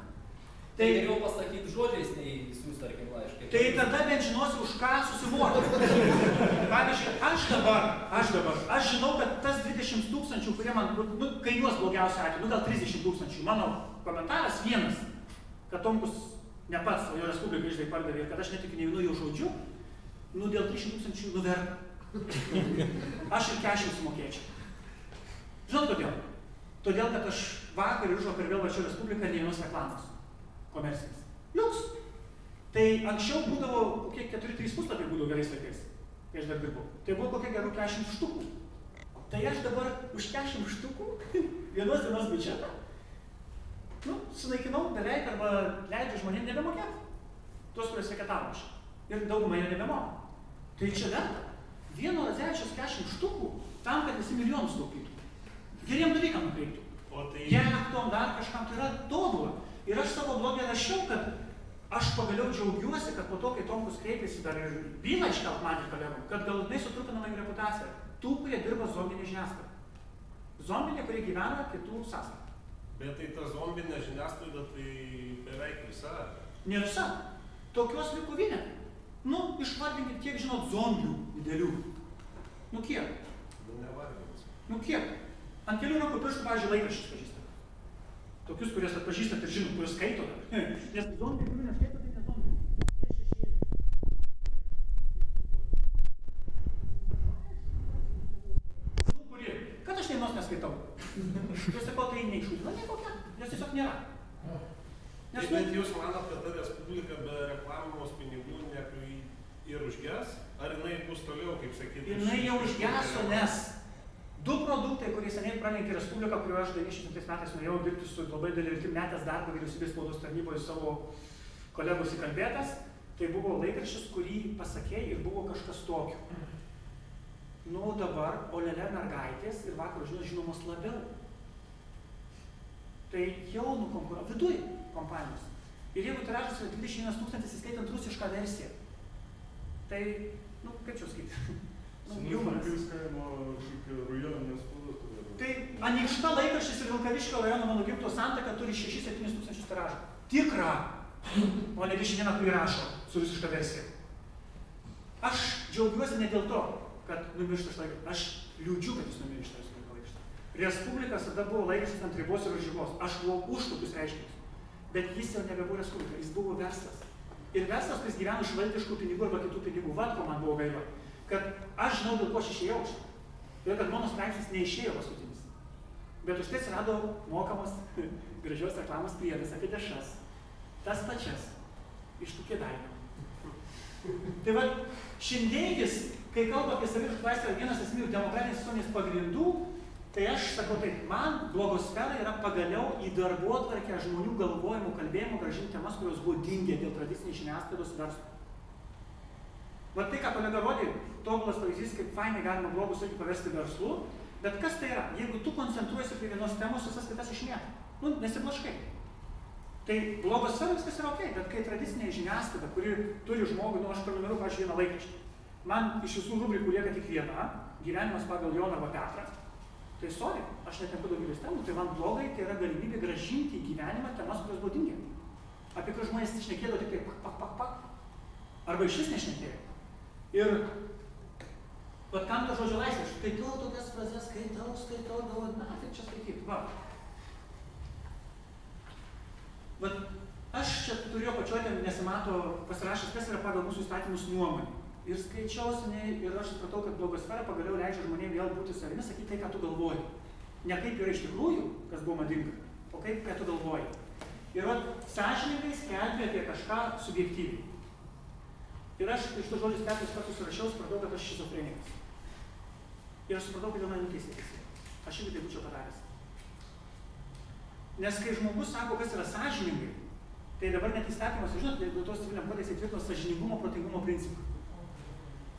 Tai geriau pasakyti žodžiais, nei siųsti, tarkim, laiškai. Tai tada bent žinosi, už ką susivokti. Pavyzdžiui, aš žinau, kad tas 20 000, kurie man, nu, kainuos blogiausiu atveju, nu, gal 30 000, mano komentaras vienas, kad Tomkus ne pats, o jo Respublika išdai pardavė ir kad aš netikiu nei vienu jo žodžiu, nu, dėl 300 000 nuverta. Aš ir 40 sumokėčiau. Žinot kodėl? Todėl, kad aš vakar ir užvakar vėl vačiau Respubliką nei vienos reklamos komercinės. Liuks. Tai anksčiau būdavo, kokie 4-3 puslapiai būdavo gerais laikais, kai aš dar dirbau. Tai buvo kokie gerų 40 štukų. Tai aš dabar už 40 štukų vienos dienos biudžetą, nu, sunaikinau beveik arba leidžiu žmonėm nebemokėti. Tuos, kuriuos reketavo aš. Ir daugumą jie nebemoka. Tai čia verta. Vieno Radzevičiaus 40 štukų tam, kad visi milijonus taupytų. Geriem dalykam nukreiptų. Jachtom, dar kažkam, tai yra tobula. Ir aš savo blogę rašiau, kad aš pagaliau džiaugiuosi, kad po to, kai Tomkus kreipėsi dar ir bylą iškelt man ir kolegom, kad galutinai sutrupinama jų reputacija. Tų, kurie dirba zombinė žiniasklaida. Zombinė, kurie gyvena kitų sąskaitą. Bet tai ta zombinė žiniasklaida, tai beveik visa. Ne visa. Tokios liko vienetai. Nu, išvardinkit, kiek žinot zombių didelių. Nu, kiek? Nu, nevardinsiu. Nu, kiek? Ant kelių rankų pirštų, pavyzdžiui, laikraščius pažįstate. Tokius, kuriuos atpažįstat ir žinot, kuriuos skaito dar. Nes zombiai, kurių neskaito, tai ne zombiai. Nu, kurie? Kad aš vienos neskaitau? Jūs sakau, tai neišūdina niekokia, nes tiesiog nėra. Nes bet jūs manot, kad ta Respublika be reklamimos pinigų ir užges? Ar jinai bus toliau, kaip sakyti? Jinai jau užgeso, nes 2 produktai, kurie seniai pralenkė Respubliką, kurioje aš 97 metais norėjau dirbti su labai didelį metęs darbą vyriausybės spaudos tarnyboje savo kolegos įkalbėtas, tai buvo laikraštis, kurį pasakėjai ir buvo kažkas tokio. Nu dabar Olele mergaitės ir Vakaro žinios žinomos labiau. Tai jau nukonkuravo viduj kompanijos. Ir jeigu tiražas yra 21 000 įskaitant rusišką versiją, tai, nu, kaip čia skaityti? Jumoras. Tai Anykšta laikraštis ir Vilkaviškio rajono mano gimto Santaka turi 6-7 tūkstančius tiražą. Tikra, o ne 21, kurį rašo su rusiška versija. Aš džiaugiuosi ne dėl to, kad numiršta šitą laikraštį. Aš liūdžiu, kad jis numiršta šitą laikraštį. Respublikas tada buvo laikraštis ant ribos ir už ribos. Aš buvau už tokius reiškinius. Bet jis jau nebebuvo Respublika, jis buvo verslas. Ir verslas, kuris gyveno iš valdiškų pinigų arba kitų pinigų. Vat, ko man buvo gaila. Kad aš žinau, dėl ko aš išėjau iš. Todėl, kad mano straipsnis neišėjo paskutinis. Bet už tai atsirado mokamas gražios reklamos priedas apie dešas. Tas pačias. Iš tų Kėdainių. Tai va, šiandienigis, kai kalba apie saviraiškos laisvę, vienas esminių demokratinės visuomenės pagrindų, tai aš sakau taip, man blogosfera yra pagaliau į darbotvarkę žmonių galvojimų, kalbėjimų grąžinti temas, kurios buvo dingę dėl tradicinės žiniasklaidos verslo. Va tai, ką kolega rodė, tobulas pavyzdys, kaip fainai galima blogus irgi paversti verslu, bet kas tai yra? Jeigu tu koncentruojasi prie vienos temos, visas kitas išmėta. Nu, nesiblaškai. Tai blogos sfera viskas yra okei, bet kai tradicinė žiniasklaida, kuri turi žmogų, nu aš prenumeruoju, pavyzdžiui, vieną laikraštį. Man iš visų rubrikų lieka tik viena, gyvenimas pagal Joną arba Petrą. Tai sorry, aš netenku daugybės temų, tai man blogai, tai yra galimybė grąžinti į gyvenimą temas, kurios buvo dingę. Apie kurias žmonės šnekėdavo tik taip pak. Arba išvis nešnekėjo. Ir vat kam to žodžio laisvė, aš skaitau tokias frazes, skaitau, galvoju, na, tai čia skaityti, va. Vat aš čia turiu pačioj, nesimato pasirašęs, kas yra pagal mūsų įstatymus nuomonė. Ir skaičiausi, ir aš supratau, kad blogosfera pagaliau leidžia žmonėms vėl būti savimi, sakyti tai, ką tu galvoji. Ne kaip yra iš tikrųjų, kas buvo madinga, o kaip, ką tu galvoji. Ir vat sąžiningai skelbė apie kažką subjektyviai. Ir aš iš tų žodžius 4 kartus rašiau, supratau, kad aš šizofrenikas. Ir aš supratau, kad dėl mane nuteisė teisė. Aš irgi tai būčiau padaręs. Nes kai žmogus sako, kas yra sąžiningai, tai dabar net įstatymas, žinot, Lietuvos civiliniam kodekse įtvirtino sąžiningumo, protingumo principą.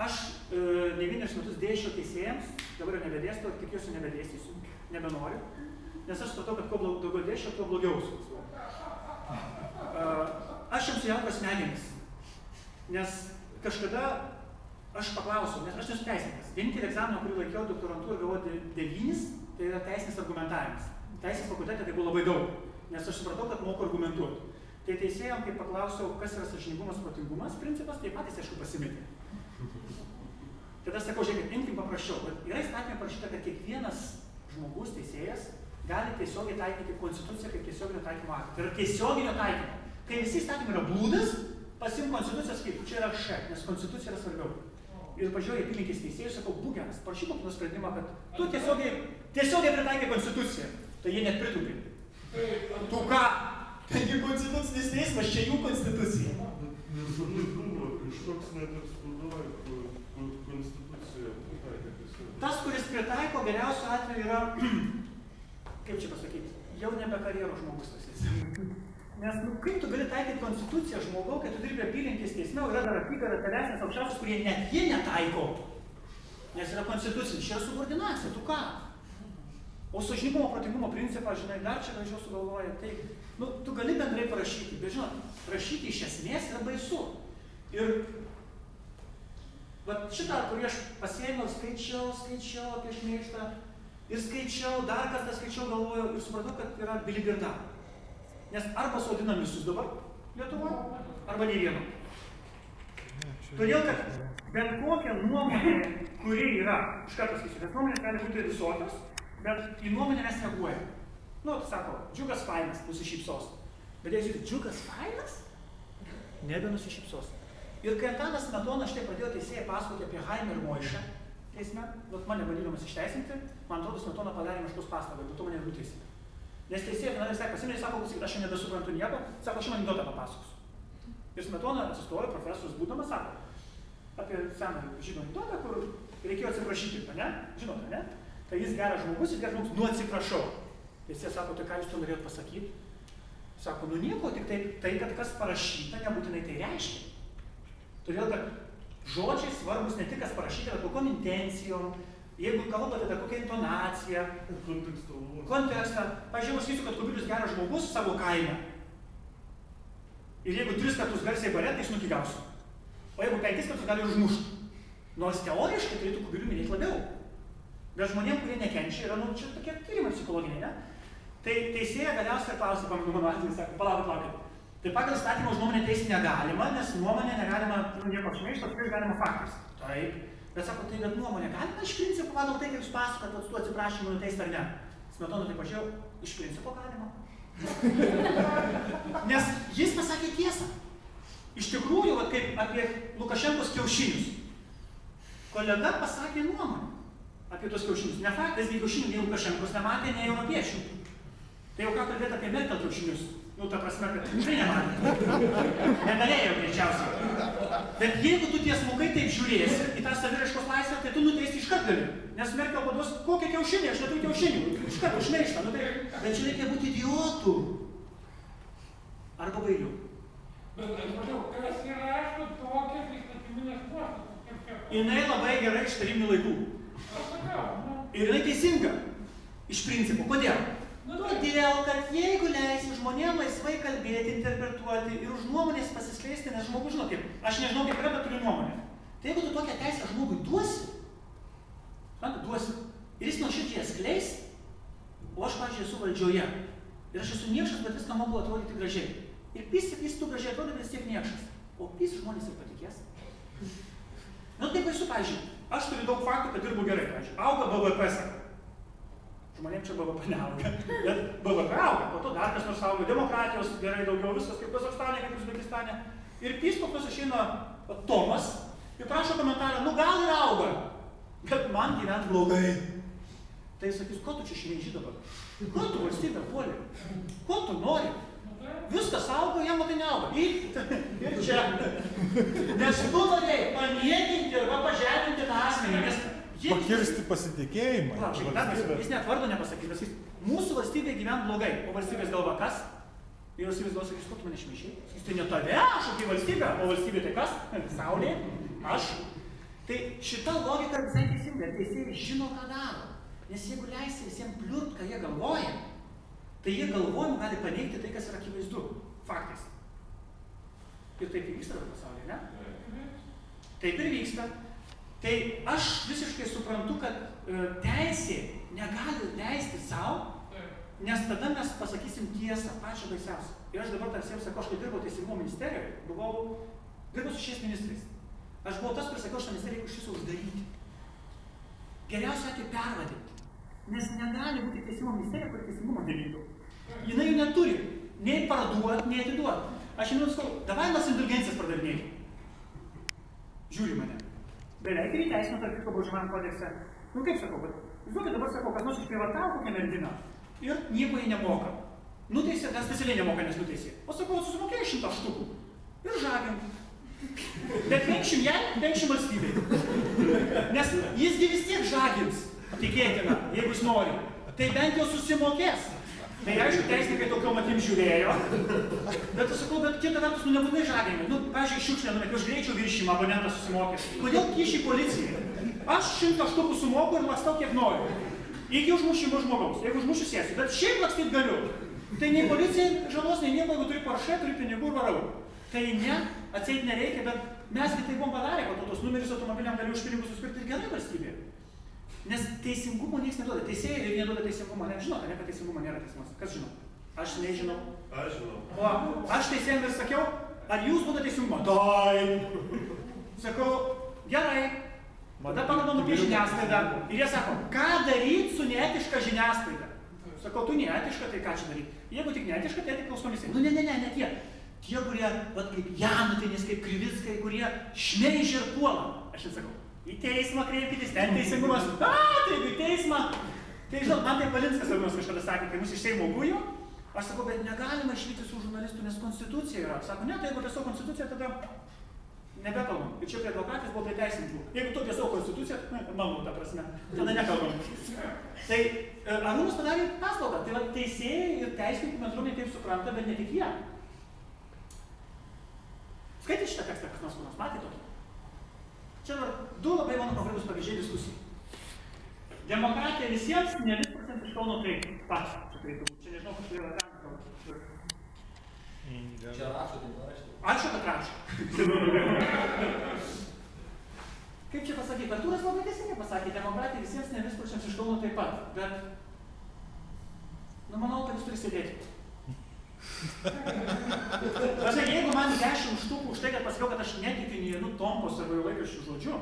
Aš 9 metus dėsčiau teisėjams, dabar nebedėstu, tikiuosi nebedėstysiu, nebenoriu, nes aš supratau, kad kuo daugiau dėsčiau, tuo blogiau. Aš jums sujaudau smegenis. Nes kažkada aš paklausiau, nes aš nesu teisininkas. Vienintelį egzaminą, kurį laikiau doktorantūrą ir gavau 9, tai yra teisinis argumentavimas. Teisės fakultete tai buvo labai daug, nes aš supratau, kad moku argumentuoti. Tai teisėjom, kai paklausiau, kas yra sąžiningumas, protingumas principas, tai patys, aišku, pasimetė. Tada sakau, žiūrėkit, imkim paprasčiau. Yra įstatymė parašyta, kad kiekvienas žmogus, teisėjas, gali tiesiogiai taikyti konstituciją kaip tiesioginio taikymo aktą. Tai yra tiesioginio taikymo. Kai visi įstatymai yra blūdas, pasim konstituciją, sakyk, čia yra š, nes konstitucija yra svarbiau. Ir pažiūrėjau į apylinkės teisėjus, sakau, būk geras, parašyk kokį sprendimą, kad tu tiesiogiai pritaikai konstituciją. Tai jie net pritūpė. Tu ką? Taigi konstitucinis teismas, čia jų konstitucija. Kažkoks net ir spaudoja konstituciją. Tas, kuris pritaiko, geriausiu atveju yra, kaip čia pasakyti, jau nebe karjeros žmogus tas esi. Nes, nu, kaip tu gali taikyti konstituciją žmogau, kai tu dirbi apylinkės teisme, yra dar apygara tavesnės aukščiausios, kurie net jie netaiko. Nes yra konstitucinis, čia yra subordinacija, tu ką? O sąžiningumo, protingumo principą, žinai, dar čia gražiau sugalvoja. Tai, nu, tu gali bendrai parašyti, bet žinot, rašyti iš esmės yra baisu. Ir vat šitą, kurį aš pasiėmiau, skaičiau apie šmeižtą ir skaičiau, dar kartą skaičiau, galvojau ir supratau, kad yra biligarda. Nes arba sodinam visus dabar Lietuvoje, arba nei vieno. Todėl, kad bet kokia nuomonė, kuri yra, iš karto skaičiu, nes nuomonės gali būti visokios, bet į nuomonę mes reaguojame. Nu, tai sako, džiugas fainas, nusišypsos. Bet jei žiūrėt, džiugas fainas, nebenusišypsos. Ir kai Antanas Smetona štai pradėjo teisėjai pasakoti apie Haimą ir Moišą teisme, mane bandydamas išteisinti, man atrodo, Smetona padarė meškos pastabą, bet to mane nuteisė. Nes teisėjai finaliai sakė, pasimėlė, sako, aš čia nebesuprantu nieko, sako, aš anekdotą papasakosiu. Ir Smetona atsistojo, profesorius būdamas, sako, apie seną žydų anekdotą, kur reikėjo atsiprašyti, ne? Žinote, ne? Tai jis geras žmogus, nu atsiprašau. Teisėjas sako, tai ką jūs to norėjot pasakyti? Sako, nu nieko, tik tai, kad kas parašyta, nebūtinai tai reiškia. Todėl, kad žodžiai svarbus ne tik kas parašyta, bet kokiom intencijom, jeigu kalbate apie kokią intonaciją, kontekstą. Pavyzdžiui, aš sakysiu, kad Kubilius geras žmogus savo kaime. Ir jeigu 3 kartus garsiai bare, tai šnukigausiu. O jeigu 5 kartus gali užmušti. Nors teoriškai turėtų Kubilių minėti labiau. Bet žmonėm, kurie nekenčia, yra, nu, čia tokie tyrimai psichologiniai, ne? Tai teisėja galiausiai klausė, pamenu mano atveju, sako, palaukit. Tai pagal įstatymą už nuomonę teisti negalima, nes nuomonę negalima, nu, nieko šmeižto, prieš galima faktais. Taip. Bet sako, tai bet nuomonę galima iš principo pagal tai, kaip jūs pasakot, su atsiprašymu nuteisti ar ne. Smetona tai pažiūrėjau, iš principo galima. Nes jis pasakė tiesą. Iš tikrųjų, va, kaip apie Lukašenkos kiaušinius. Kolega pasakė nuomonę apie tos kiaušinius. Ne faktas, nei kiaušinių, nei Lukašenkos nematė, nei europiečių. Tai jau ką kalbėti apie Merkel kiaušinius. Nu, ta prasme, kad tikrai nematė. Negalėjo greičiausiai. Bet jeigu tu tiesmukai taip žiūrėsi į tą saviraiškos laisvę, tai tu nuteisti iškart gali. Nes Merkel paduos, kokie kiaušiniai, aš neturiu kiaušinių. Iškart užmeištą. Nu, tai... Bet čia reikia būti idiotų. Arba bailiu. Bet aš mačiau, kas įrašo tokias įstatyminės nuostatas. Jinai labai gerai iš tarybinių laikų. Ir jinai teisinga. Iš principo. Kodėl? Todėl, kad jeigu leisi žmonėms laisvai kalbėti, interpretuoti ir už nuomonės pasiskleisti, nes žmogus žino kaip, aš nežinau kaip yra, bet turiu nuomonę. Tai jeigu tu tokią teisę žmogui duosi, ir jis nuoširdžiai skleis, o aš, pavyzdžiui, esu valdžioje, ir aš esu niekšas, bet viską moku atrodyti gražiai. Ir jis tu gražiai atrodo, bet vis tiek niekšas. O žmonės ir patikės. Nu, taip esu, pavyzdžiui, aš turiu daug faktų, kad dirbu gerai, pavyzdžiui, auga BVP, sako. Žmonėms čia BVP neauga, bet BVP auga, po to dar kas nors auga, demokratijos gerai daugiau, viskas kaip Kazachstane, kaip Uzbekistane. Ir paskui išeina Tomas ir prašo komentarą, nu gal ir auga, bet man gyvent blogai. Tai sakys, ko tu čia šmeiži dabar? Ko tu valstybę puoli? Ko tu nori? Viskas auga, jam tai neauga. Ir čia. Nes tu norėjai paniekinti arba pažeminti tą asmenį. Pakirsti pasitikėjimą. Jis net vardo nepasakys. Mūsų valstybė gyvent blogai, o valstybės galva kas? Ir valstybės galva sakys, ko tu mane šmeižiai? Jis tai ne tave, aš apie valstybę, o valstybė tai kas? Saulė, aš. Tai šita logika visai teisinga, teisėjai žino, ką daro. Nes jeigu leisi visiems pliurt, ką jie galvoja, tai jie galvojimu gali paneigti tai, kas yra akivaizdu. Faktais. Ir taip vyksta pasaulyje, ne? Taip ir vyksta. Tai aš visiškai suprantu, kad teisė negali leisti savo, nes tada mes pasakysim tiesą, pačią baisiausią. Ir aš dabar tarsi sakau, aš kai dirbau Teisingumo ministerijoje, dirbau su šiais ministrais. Aš buvau tas, kuris sakiau, šitą ministeriją iš viso uždaryti. Geriausia atveju pervadinti. Nes negali būti Teisingumo ministerija, kuri teisingumo dalytų. Jinai jų neturi. Nei parduot, nei atiduot. Aš jums sakau, davai mes indulgencijas pardavinėjai. Žiūri mane. Beveik ir įteisino tarp kitko baudžiamajam kodekse. Nu kaip sakau, bet žinokit, dabar sakau, kas nors išprievartavo kokią merginą ir nieko jie nemoka. Nuteisė, dar specialiai nemoka, nes nuteisė. O sakau, susimokėjai 100 štukų. Ir žagim. Bet 500 jai, 500 valstybei. Nes jisgi vis tiek žagins, tikėtina, jeigu jis nori. Tai bent jau susimokės. Tai aišku, teisininkai tokiom akim žiūrėjo, bet aš sakau, bet kita vertus, nu nebūtinai žaginimai. Nu, pavyzdžiui, šiukšlė, už greičio viršymą abonentas susimokė. Kodėl kiši policija? Aš 100 štukų sumoku ir lakstau kiek noriu. Iki užmušimo žmogaus, jeigu užmušiu sėsiu, bet šiaip lakstyt galiu. Tai nei policijai žalos, nei nieko, jeigu turi parašę, turi pinigų ir varau. Tai ne, atseit nereikia, bet mesgi tai buvom padarę, kad tos numerius automobiliam gali už pinigus suspirti ir gerai valstybė. Nes teisingumo niekas neduoda. Teisėjai ir neduoda teisingumo. Žinote, kad teisingumo nėra teismas. Kas žino? Aš nežinau. Aš žinau. O, aš teisėjams ir sakiau, ar jūs duoda teisingumo? Taip. Sakau, gerai. Tada pakalbam apie žiniasklaidą. Ir jie sako, ką daryti su neetiška žiniasklaida? Sakau, tu neetiška, tai ką čia daryti? Jeigu tik neetiška, tai etikos komisija. Nu, ne tie. Tie, kurie, vat kaip Janutinis, kaip Krivickai, kurie šmeižia ir puola. Aš jums sakau. Į teismą kreipkitės, ten teisingumas. Tai jeigu į teismą. Tai žinot, man tai Valinskas Arūnas kažkada sakė, kai mus iš Seimo gujo, aš sakau, bet negalima išvyti su žurnalistų, nes konstitucija yra. Sako, ne, tai jeigu tiesiog konstitucija, tada Nebekalbam. Ir čia prie advokatės buvo prie teisininkų. Jeigu tu apie savo konstituciją, mano ta prasme, tada nekalbam. Tai Arūnas padarė paslaugą. Tai va, teisėjai ir teisininkų bendruomenė taip supranta, bet ne tik jie. Skaitė šitą tekstą, kas nors matė tokį? Čia dar du labai mano konkretus pavyzdžiai diskusijai. Demokratija visiems, ne 1% iš Kauno taip pat. Čia nežinau, kas yra tam. Čia rašo, tai parašyti. Ačiū, kad rašo. Kaip čia pasakyti? Artūras labai teisingai pasakė, demokratija visiems, ne 1% iš Kauno taip pat. Bet, manau, kad jis turi sėdėti. Jeigu man 10 štukų už tai, kad pasakiau, kad aš netikiu nei vienu Tompos arba jo laikraščių žodžiu,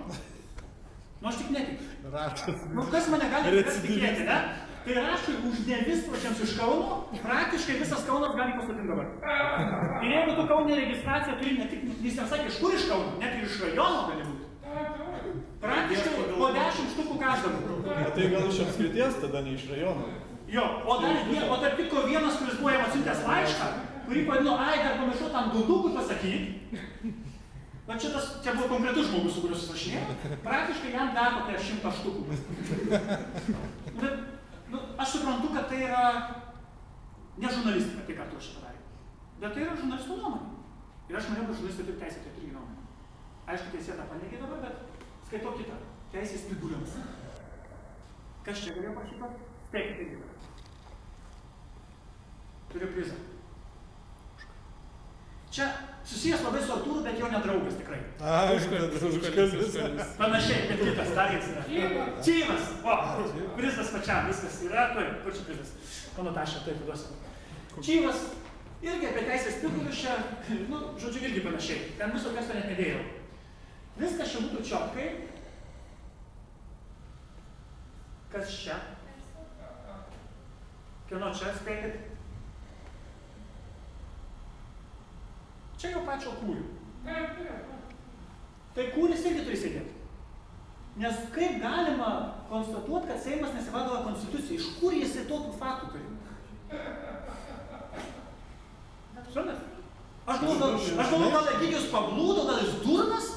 aš tik netikiu. Kas mane gali tikėti, ne? Tai rašai už ne 1% iš Kauno, praktiškai visas Kaunas gali pasodinti dabar. Ir jeigu tu Kaune registraciją turi ne tik, jis nesakė, iš kur iš Kauno, net ir iš rajono gali būti. Praktiškai po 10 štukų každamų. Tai gal iš apskrities, tada ne iš rajono. Jo, o tarp kitko vienas, kuris buvo jam atsiuntęs laišką, kurį padino, dar pamiršau tam dudukui pasakyti. Va čia buvo konkretus žmogus, su kuriuo susirašinėjau. Praktiškai jam dar kokia 100 štukų. Bet, aš suprantu, kad tai yra ne žurnalistika, tai ką tu aš padarė. Bet tai yra žurnalistų nuomonė. Ir aš maniau, kad žurnalistai turi teisę turėti irgi nuomonę. Aišku, teisėtą paneigė dabar, bet skaitau kitą. Teisės pridūriams. Kas čia galėjo parašyti? Spėkite irgi. Turiu prizą. Čia susijęs labai su Artūru, bet jo nedraugas tikrai. Užkalbis. Panašiai, kaip kitas, dar jis yra. Čyvas! O, prizas pačiam, viskas yra. Kur čia prizas? Mano tašė, taip, duosiu. Čyvas irgi apie teisės pridūrius čia, žodžiu, irgi panašiai. Ten viso teksto net nedėjau. Viskas čia būtų čiopkai. Kas čia? Kieno čia, spėkit? Čia jau pačio kūrių. Tai kūris irgi turi sėdėti. Nes kaip galima konstatuoti, kad Seimas nesivadovauja konstitucijai? Iš kur jisai tokių faktų turi? Suprantat? Aš galvoju, gal Egidijus pablūdo, gal jis durnas,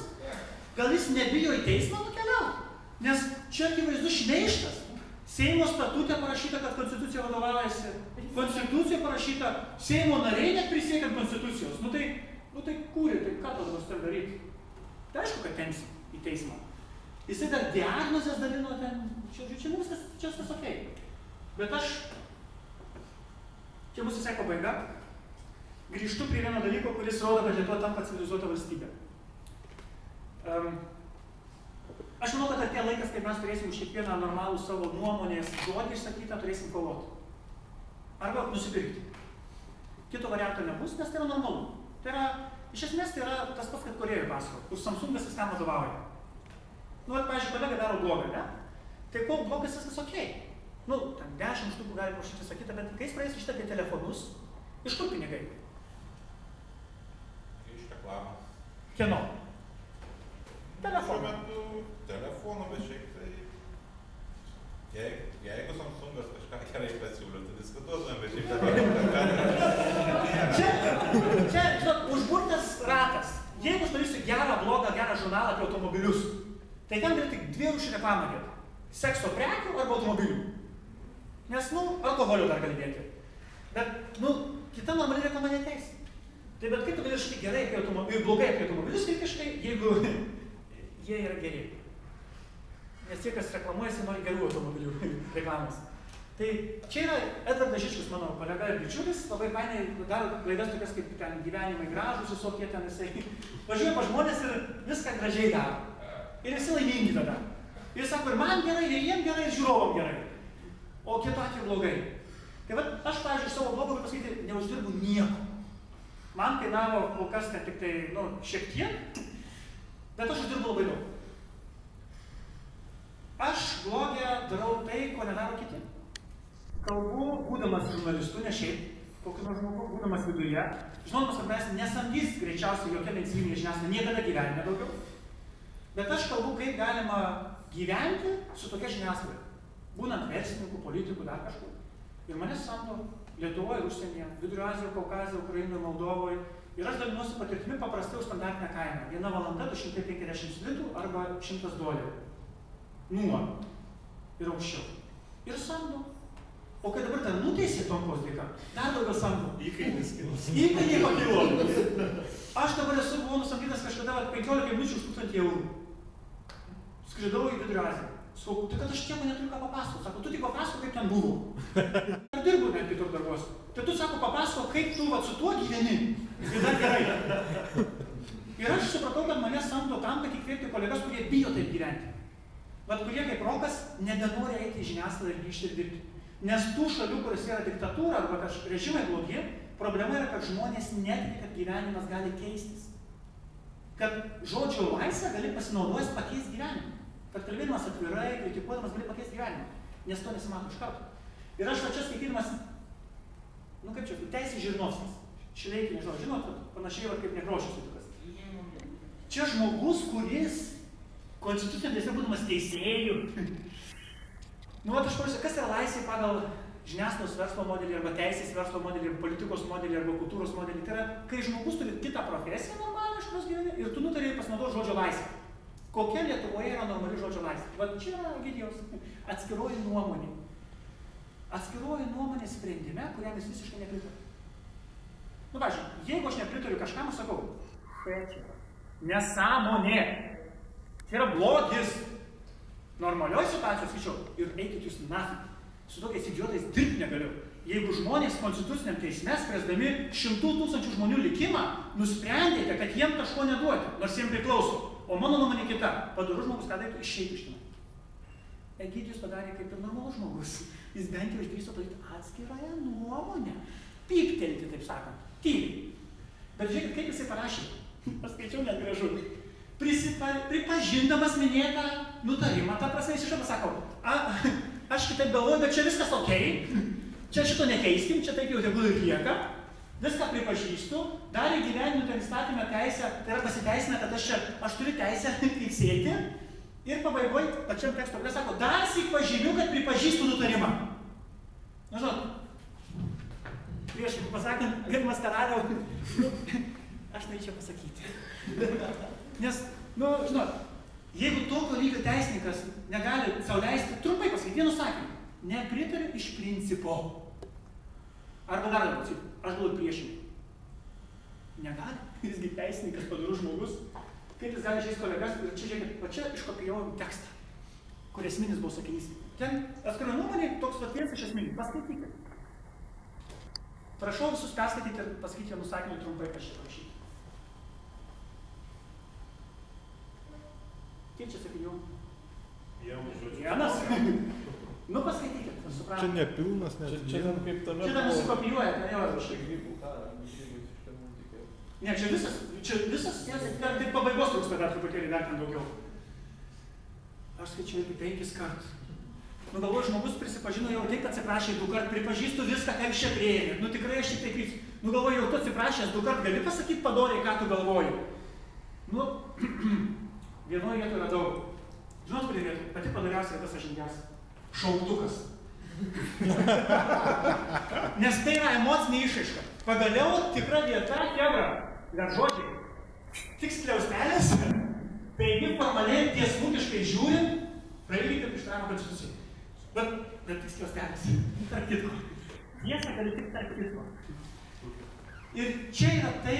gal jis nebijo į teismą nukeliauti. Nes čia akivaizdu šmeižtas. Seimo statute parašyta, kad konstitucija vadovaujasi. Konstitucija parašyta, Seimo nariai net prisiekiant konstitucijos. Tai kūrė, tai ką to dabar turi daryti? Tai aišku, kad temsi į teismą. Jisai dar diagnozės dalino ten, čia viskas okei. Bet aš, čia bus visai pabaiga, grįžtu prie vieno dalyko, kuris rodo, kad Lietuva tampa civilizuota valstybė. Aš manau, kad atėjo laikas, kai mes turėsim už kiekvieną normalų savo nuomonės žodį išsakytą, turėsim kovoti. Arba nusipirkti. Kito varianto nebus, nes tai yra normalu. Tai yra, iš esmės tai yra tas pats, kad Korėjoj pasako, kur Samsungas viskam vadovauja. Pavyzdžiui, kolega daro blogą, ne? Tai kol blogas viskas okei. Ten 10 štukų gali prašyti visą kitą, bet kai jis praeis šitą apie telefonus, iš kur pinigai? Iš reklamų. Kieno? Šiuo metu telefonų, bet šiaip tai... Jeigu Samsungas kažką gerai pasiūlė, tai diskutuotumėm, bet šiaip Čia, užburtas ratas. Jeigu aš darysiu gerą blogą, gerą žurnalą apie automobilius, tai ten gali tik 2 rūšių reklamą dėti. Sekso prekių arba automobilių. Nes, alkoholio dar gali dėti. Bet, kita normali reklama neteis. Tai bet kaip tu gali rašyti gerai apie automobilius ir blogai apie automobilius kritiškai, jeigu jie yra geri. Nes tie, kas reklamuojasi, nori gerų automobilių reklamos. Tai čia yra Edvardas Žičkus, mano kolega ir bičiulis, labai fainai daro laidas tokias kaip ten gyvenimai gražūs, visokie ten jisai važiuoja pa žmonės ir viską gražiai daro. Ir visi laimingi tada. Ir sako, ir man gerai, ir jiem gerai, ir žiūrovam gerai. O kitu atveju blogai. Tai aš, pavyzdžiui, savo blogą galiu pasakyti, neuždirbu nieko. Man kainavo kol kas ten tik tai, šiek tiek, bet aš uždirbu labai daug. Aš blogę darau tai, ko nedaro kiti. Kalbu, būdamas žurnalistu, ne šiaip, kokiu nors žmogu, būdamas viduje, žinodamas, kad mes nesamdys greičiausiai jokia medicininė žiniasklaida, niekada gyvenime daugiau. Bet aš kalbu, kaip galima gyventi su tokia žiniasklaida. Būnant verslininkų, politikų, dar kažkur. Ir mane samdo Lietuvoje ir užsienyje, Vidurio Azijoje, Kaukazijoje, Ukrainoje, Moldovoje Ir aš dalinuosi patirtimi paprastai už standartinę kainą. 1 valanda 250 litų arba $100. Nuo. Ir aukščiau. Ir samdo. O kai dabar ten nuteisė Tomkaus dėka, dar daugiau samdo. Įkainis kilas. Įkainiai pakilo. Aš dabar buvau nusamdytas kažkada 15 minučių už 1000 eurų. Skridau į Vidurio Aziją. Sakau, tai kad aš tieko neturiu ką papasakoti. Sako, tu tik papasakok, kaip ten buvo. Ir dirbu net kitur darbuose. Tai tu, sako, papasakok, kaip tu su tuo gyveni. Ir dar gerai. Ir aš supratau, kad mane samdo tam, kad įkvėpti kolegas, kurie bijo taip gyventi. Bet kurie kaip Rokas nebenori eiti į žiniasklaidą ir grįžti ir dirbti. Nes tų šalių, kuriuose yra diktatūra arba režimai blogi, problema yra, kad žmonės netiki, kad gyvenimas gali keistis. Kad žodžio laisvę gali pasinaudojęs pakeisti gyvenimą. Kad kalbėdamas atvirai, kritikuodamas gali pakeisti gyvenimą. Nes to nesimato iš karto. Ir aš va čia skaitydamas, kaip čia, Teisė Žirnovskis. Šileikį, nežinau, žinot, panašiai kaip Nekrošius įtukas. Čia žmogus, kuris konstitucinio teisme būdamas teisėjų. Aš paruosiu, kas yra laisvė pagal žiniasklaidos verslo modelį, arba teisės verslo modelį, arba politikos modelį, arba kultūros modelį. Tai yra, kai žmogus turi kitą profesiją normalią, iš kurios gyveni, ir tu nutarėjai pasinaudoti žodžio laisvę. Kokia Lietuvoje yra normali žodžio laisvė? Va čia yra Egidijaus atskiroji nuomonė. Atskiroji nuomonė sprendime, kuriam jis visiškai nepritariu. Pavyzdžiui, jeigu aš nepritariu kažkam, aš sakau, nesąmonė. Tai yra blogis. Normalioj situacijos skaičiau ir eikit jūs nafig. Su tokiais idiotais dirbti negaliu. Jeigu žmonės konstituciniam teisme, spręsdami 100 000 žmonių likimą, nusprendėte, kad jiem kažko neduoti, nors jiem priklauso. O mano nuomonė kita. Padorus žmogus ką darytų išeiti iš tenai. Egidijus padarė kaip ir normalus žmogus. Jis bent jau išdrįso daryti atskirąją nuomonę. Pyptelti, taip sakant. Tyliai. Bet žiūrėkit, kaip jisai parašė. Paskaičiau net gražu. Pripažindamas minėtą nutarimą, ta prasme jis iš karto sako, aš kitaip galvoju, bet čia viskas okei, čia šito nekeiskim, čia taip jau tegul ir lieka, viską pripažįstu, dar įgyvendinu ten įstatymę teisę, tai yra pasiteisina, kad aš turiu teisę teisėti ir pabaigoj pačiam teksto, kuris sako, dar syk pažymiu, kad pripažįstu nutarimą. Na, žinot, prieš pasakant, gerbiamas karaliau, aš norėčiau pasakyti. Nes, žinot, jeigu tokio lygio teisininkas negali sau leisti, trumpai pasakyti, vienu sakiniu, nepritariu iš principo. Arba dar labiau, aš galvoju priešingai. Negali, jisgi teisininkas, padorus žmogus, kaip jis gali šiais kolegas, ir čia žiūrėkit, va čia iškopijavau tekstą, kur esminis buvo sakinys. Ten atskira nuomonė, toks vienas iš esminių, paskaitykit. Prašau visus perskaityti ir pasakyti vienu sakiniu trumpai, kas čia parašyti. Kiek čia sakinių? Vienas. Paskaitykit, supratau. Čia nepilnas, net. Čia ten kaip tame. Čia ten nusikopijuoja, ten jau rašai. Ne, čia visas, tik pabaigos trūksta dar truputėlį, dar ten daugiau. Aš skaičiau iki 5 kartus. Galvoju, žmogus prisipažino jau taip, atsiprašė 2 kartus, pripažįstu viską, ką iš čia prieėmė. Tikrai aš tik taip krypsiu. Galvoju, jau tu atsiprašęs 2 kartus, gali pasakyti padoriai, ką tu galvoji. Vienoje vietoje radau. Žinot, kurį vietą? Pati padariausia vieta sąžingiausia. Šauktukas. Nes tai yra emocinė išraiška. Pagaliau tikra vieta, kebra. Dar žodžiai. Tik skliaustelės. Taigi formaliai tiesmukiškai žiūrint, praeilyti prieštaravimo konstitucijai. Bet tik skliaustelės. Tarp kitko. Tiesa gali tik tarp kitko. Ir čia yra tai,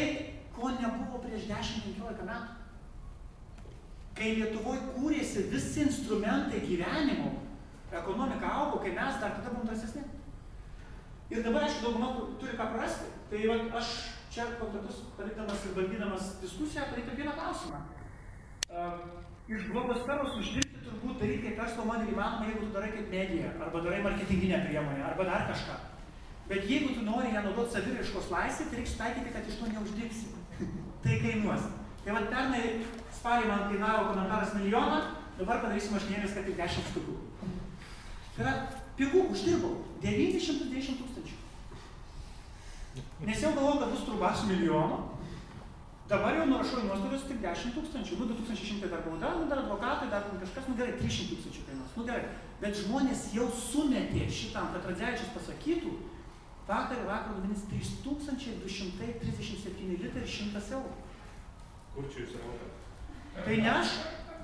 ko nebuvo prieš 10-15 metų. Kai Lietuvoje kūrėsi visi instrumentai gyvenimo, ekonomika augo, kai mes dar tada buvom drąsesni. Ir dabar, aišku, dauguma turi ką prarasti. Tai aš čia konkretus palikdamas ir bandydamas diskusiją palikti vieną klausimą. Iš blogosferos uždirbti turbūt daryti kaip verslo modelį įmanoma, jeigu tu darai kaip medija, arba darai marketinginę priemonę, arba dar kažką. Bet jeigu tu nori ją naudoti saviraiškos laisvę, tai reikia taikyti, kad iš to neuždirbsi. Tai kainuos. Tai pernai spalį man kainavo komentaras 1 milijoną, dabar padarysim mašinėlės, kad tik 10 štukų. Tai yra pigų, uždirbau 910 000. Nes jau galvoju, kad bus truba su milijonu, dabar jau nurašau į nuostolius tik 10 000. 2100 dar bauda, dar advokatai, dar kažkas, gerai, 300 000 kainuos. Gerai, bet žmonės jau sumetė šitam, kad Radzevičius pasakytų, vakar vadinasi 3237 litrai ir 100 eurų. Kur čia jūs rankat? Tai ne aš,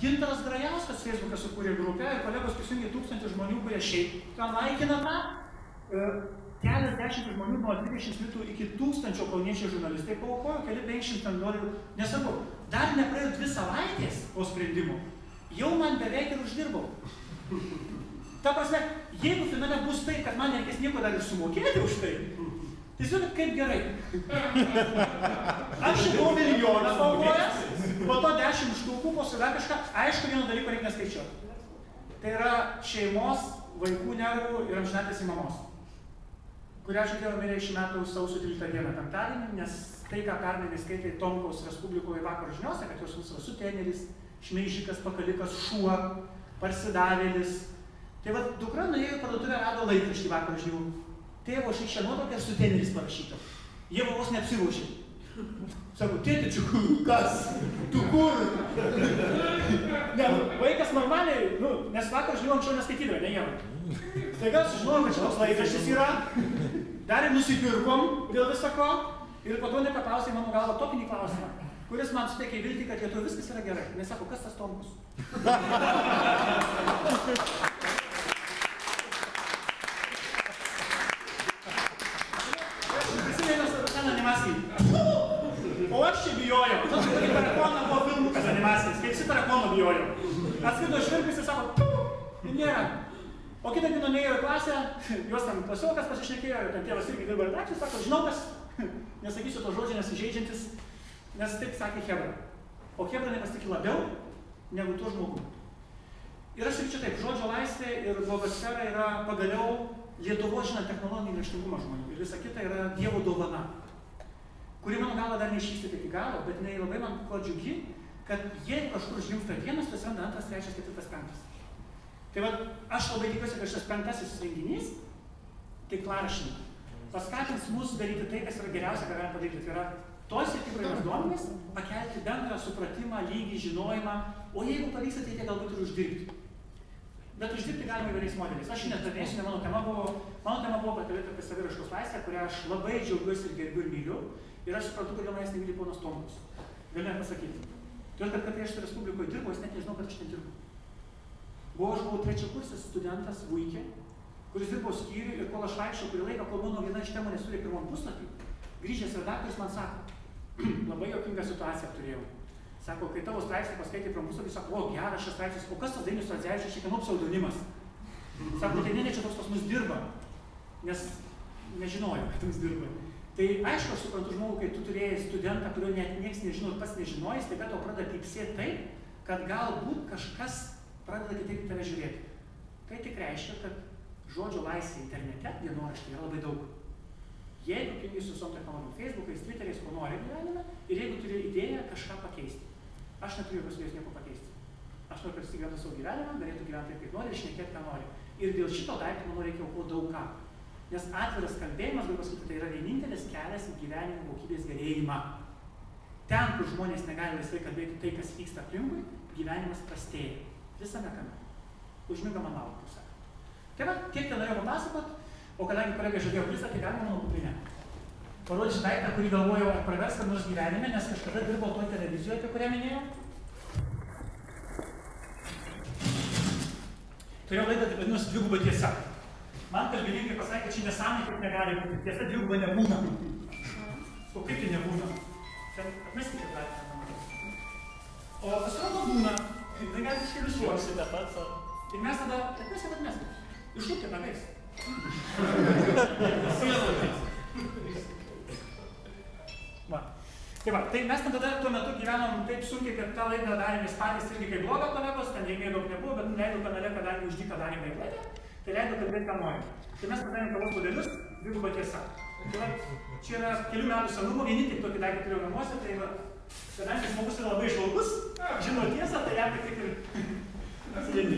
Gintaras Grajauskas Facebook'e sukūrė grupę ir kolegos prisijungė 1000 žmonių, kurie šiaip ten laikina tą. Keliasdešimt žmonių nuo 20 litų iki 1000 kauniečiai žurnalistai paaukojo, keli 500 ten dolerių. Nesvarbu, dar nepraėjo 2 savaitės po sprendimo. Jau man beveik ir uždirbau. Ta prasme, jeigu finale bus tai, kad man nereikės nieko dar ir sumokėti už tai, tai žiūrėt, kaip gerai. Aš šitau milijoną paukojęs, po to 10 štukų, po dar kažką, aišku, vieno dalyko reikia neskaičiuoti. Tai yra šeimos, vaikų nervų ir amžinatilsį mamos, kurią aš atėjau mirė šių metų sausio 13 dieną penktadienį, nes tai, ką pernai skaitė Tomkaus Respublikoje vakaro žiniuose, kad jos visas suteneris, šmeižikas, pakalikas, šuo, parsidavėlis. Tai va, dukra nuėjo į parduotuvę, rado laikraštį vakaro žinių. Tėvo šią nuotrauką ir suteneris parašyta. Jie vos neapsivaušė. Sako, tėti, kas? Tu kur? Ne, vaikas normaliai, nes vakar žinau, anksčiau neskaitydavo, ne jiem. Staiga sužinojom, kad šitos laikraštis yra, dar ir nusipirkom dėl visako ir po to nepaklausė mano galva topinį klausimą, kuris man suteikė viltį, kad lietuvių viskas yra gerai. Nes sako, kas tas Tomkus? O aš čia bijojau. Kaip tarakoną buvo filmukas animacinis, kaip visi tarakoną bijojau. Atskrido švirkis ir sako, nėra. O kitą dieną nuėjo į klasę, juos ten klasiokas pasišnekėjo, ten tėvas irgi dirba redakcijos, sako, žinau, kas, nesakysiu to žodžio nesižeidžiantis, nes taip sakė Hebra. O Hebra nepasitikė labiau negu tuo žmogu. Ir aš sakyčiau taip, žodžio laisvė ir blogosfera yra pagaliau Lietuvos, žinant, technologinį raštingumą žmonių. Ir visa kita yra Dievo dovana, kuri mano galva dar neišvystyta iki galo, bet jinai labai man ko džiugi, kad jeigu kažkur užgimsta vienas, tai atsiranda 2, 3, 4, 5. Tai va, aš labai tikiuosi, kad šis 5. renginys, tai klarašinė, paskatins mus daryti tai, kas yra geriausia, ką galime padaryti. Tai yra tos ir tikrai duomenys, pakelti bendrą supratimą, lygį, žinojimą, o jeigu pavyksta, tai tie galbūt ir uždirbti. Bet uždirbti galima įvairiais modeliais. Aš netarnėsiu, mano tema buvo pakalbėti apie saviraiškos laisvę, kurią aš labai džiaugiuosi ir gerbiu ir myliu. Ir aš suprantu, kad manęs nemyli ponas Tomkus. Galiu net pasakyti. Todėl, kad kai aš Respublikoje dirbau, jis net nežinau, kad aš ten dirbu. Aš buvau trečiakursis studentas Vuikė, kuris dirbo skyriui ir kol aš vaikščiau kurį laiką, kol mano viena iš temų nesurė pirmam puslapį, grįžęs redaktorius man sako, labai juokingą situaciją turėjau. Sako, kai tavo straipsnį paskaitė pirmam puslapį, sako, o geras šis straipsnis, o kas tas Dainius Radzevičius, čia kieno pseudonimas? Sako, tai ne, čia toks pas mus dirba, nes nežinojau, kad jis dirba. Tai aišku, aš suprantu žmogų, kai tu turėjai studentą, kurio net nieks nežino ir pats nežinojai, staiga tau pradeda pypsėti taip, kad galbūt kažkas pradeda kitaip tave žiūrėti. Tai tik reiškia, kad žodžio laisvė internete dienoraštyje yra labai daug. Jeigu pingi su visom technologijom, Facebook'ais, Twitter'ais, ko nori gyvenime, ir jeigu turi idėją kažką pakeisti. Aš neturiu jokios idėjos nieko pakeisti. Aš noriu, kad jis gyventų savo gyvenimą, galėtų gyventi taip, kaip nori, ir šnekėti, ką nori. Ir dėl šito daikto, manau, reikia aukoti daug ką. Nes atviras kalbėjimas, galiu pasakyti, tai yra vienintelis kelias į gyvenimo kokybės gerėjimą. Ten, kur žmonės negali laisvai kalbėti tai, kas vyksta aplinkui, gyvenimas prastėja. Visame kame. Užmigama naudą, kaip sakant. Tai va, tiek ten norėjau papasakot, o kadangi kolegė žadėjo prizą, tai galima mano kuprinę. Parodžiu daiktą, kurį galvojau, ar pravers kad nors gyvenime, nes kažkada dirbau toj televizijoje, apie kurią minėjau. Turėjau laidą, tai vadinosi Dviguba tiesa. Man kalbininkai pasakė, kad ši nesąmonė kaip negali būti. Tiesa dviguba nebūna. O kaip tai nebūna? Ten atmeskite daiktą. O pasirodo būna. Tai galite iškeliusiuosi. Ir mes tada, atmeskite. Išlūkite nagais. Va. Tai va, tai mes tada tuo metu gyvenom taip sunkiai, kad tą laidą darėmės patys irgi kaip blogo kolegos, ten rėmėjų daug nebuvo, bet leidau kanale, kadangi už dyką darėme į laidą, tai leidau kalbėti, ką norim. Tai mes padarėm kavos puodelius, Dviguba tiesa. Tai va, čia yra kelių metų senumo, vienintelį tokį daiktą turėjau namuose, tai va, kadangi žmogus yra labai žvalgus, žino tiesą, tai jam tik ir atsidėti.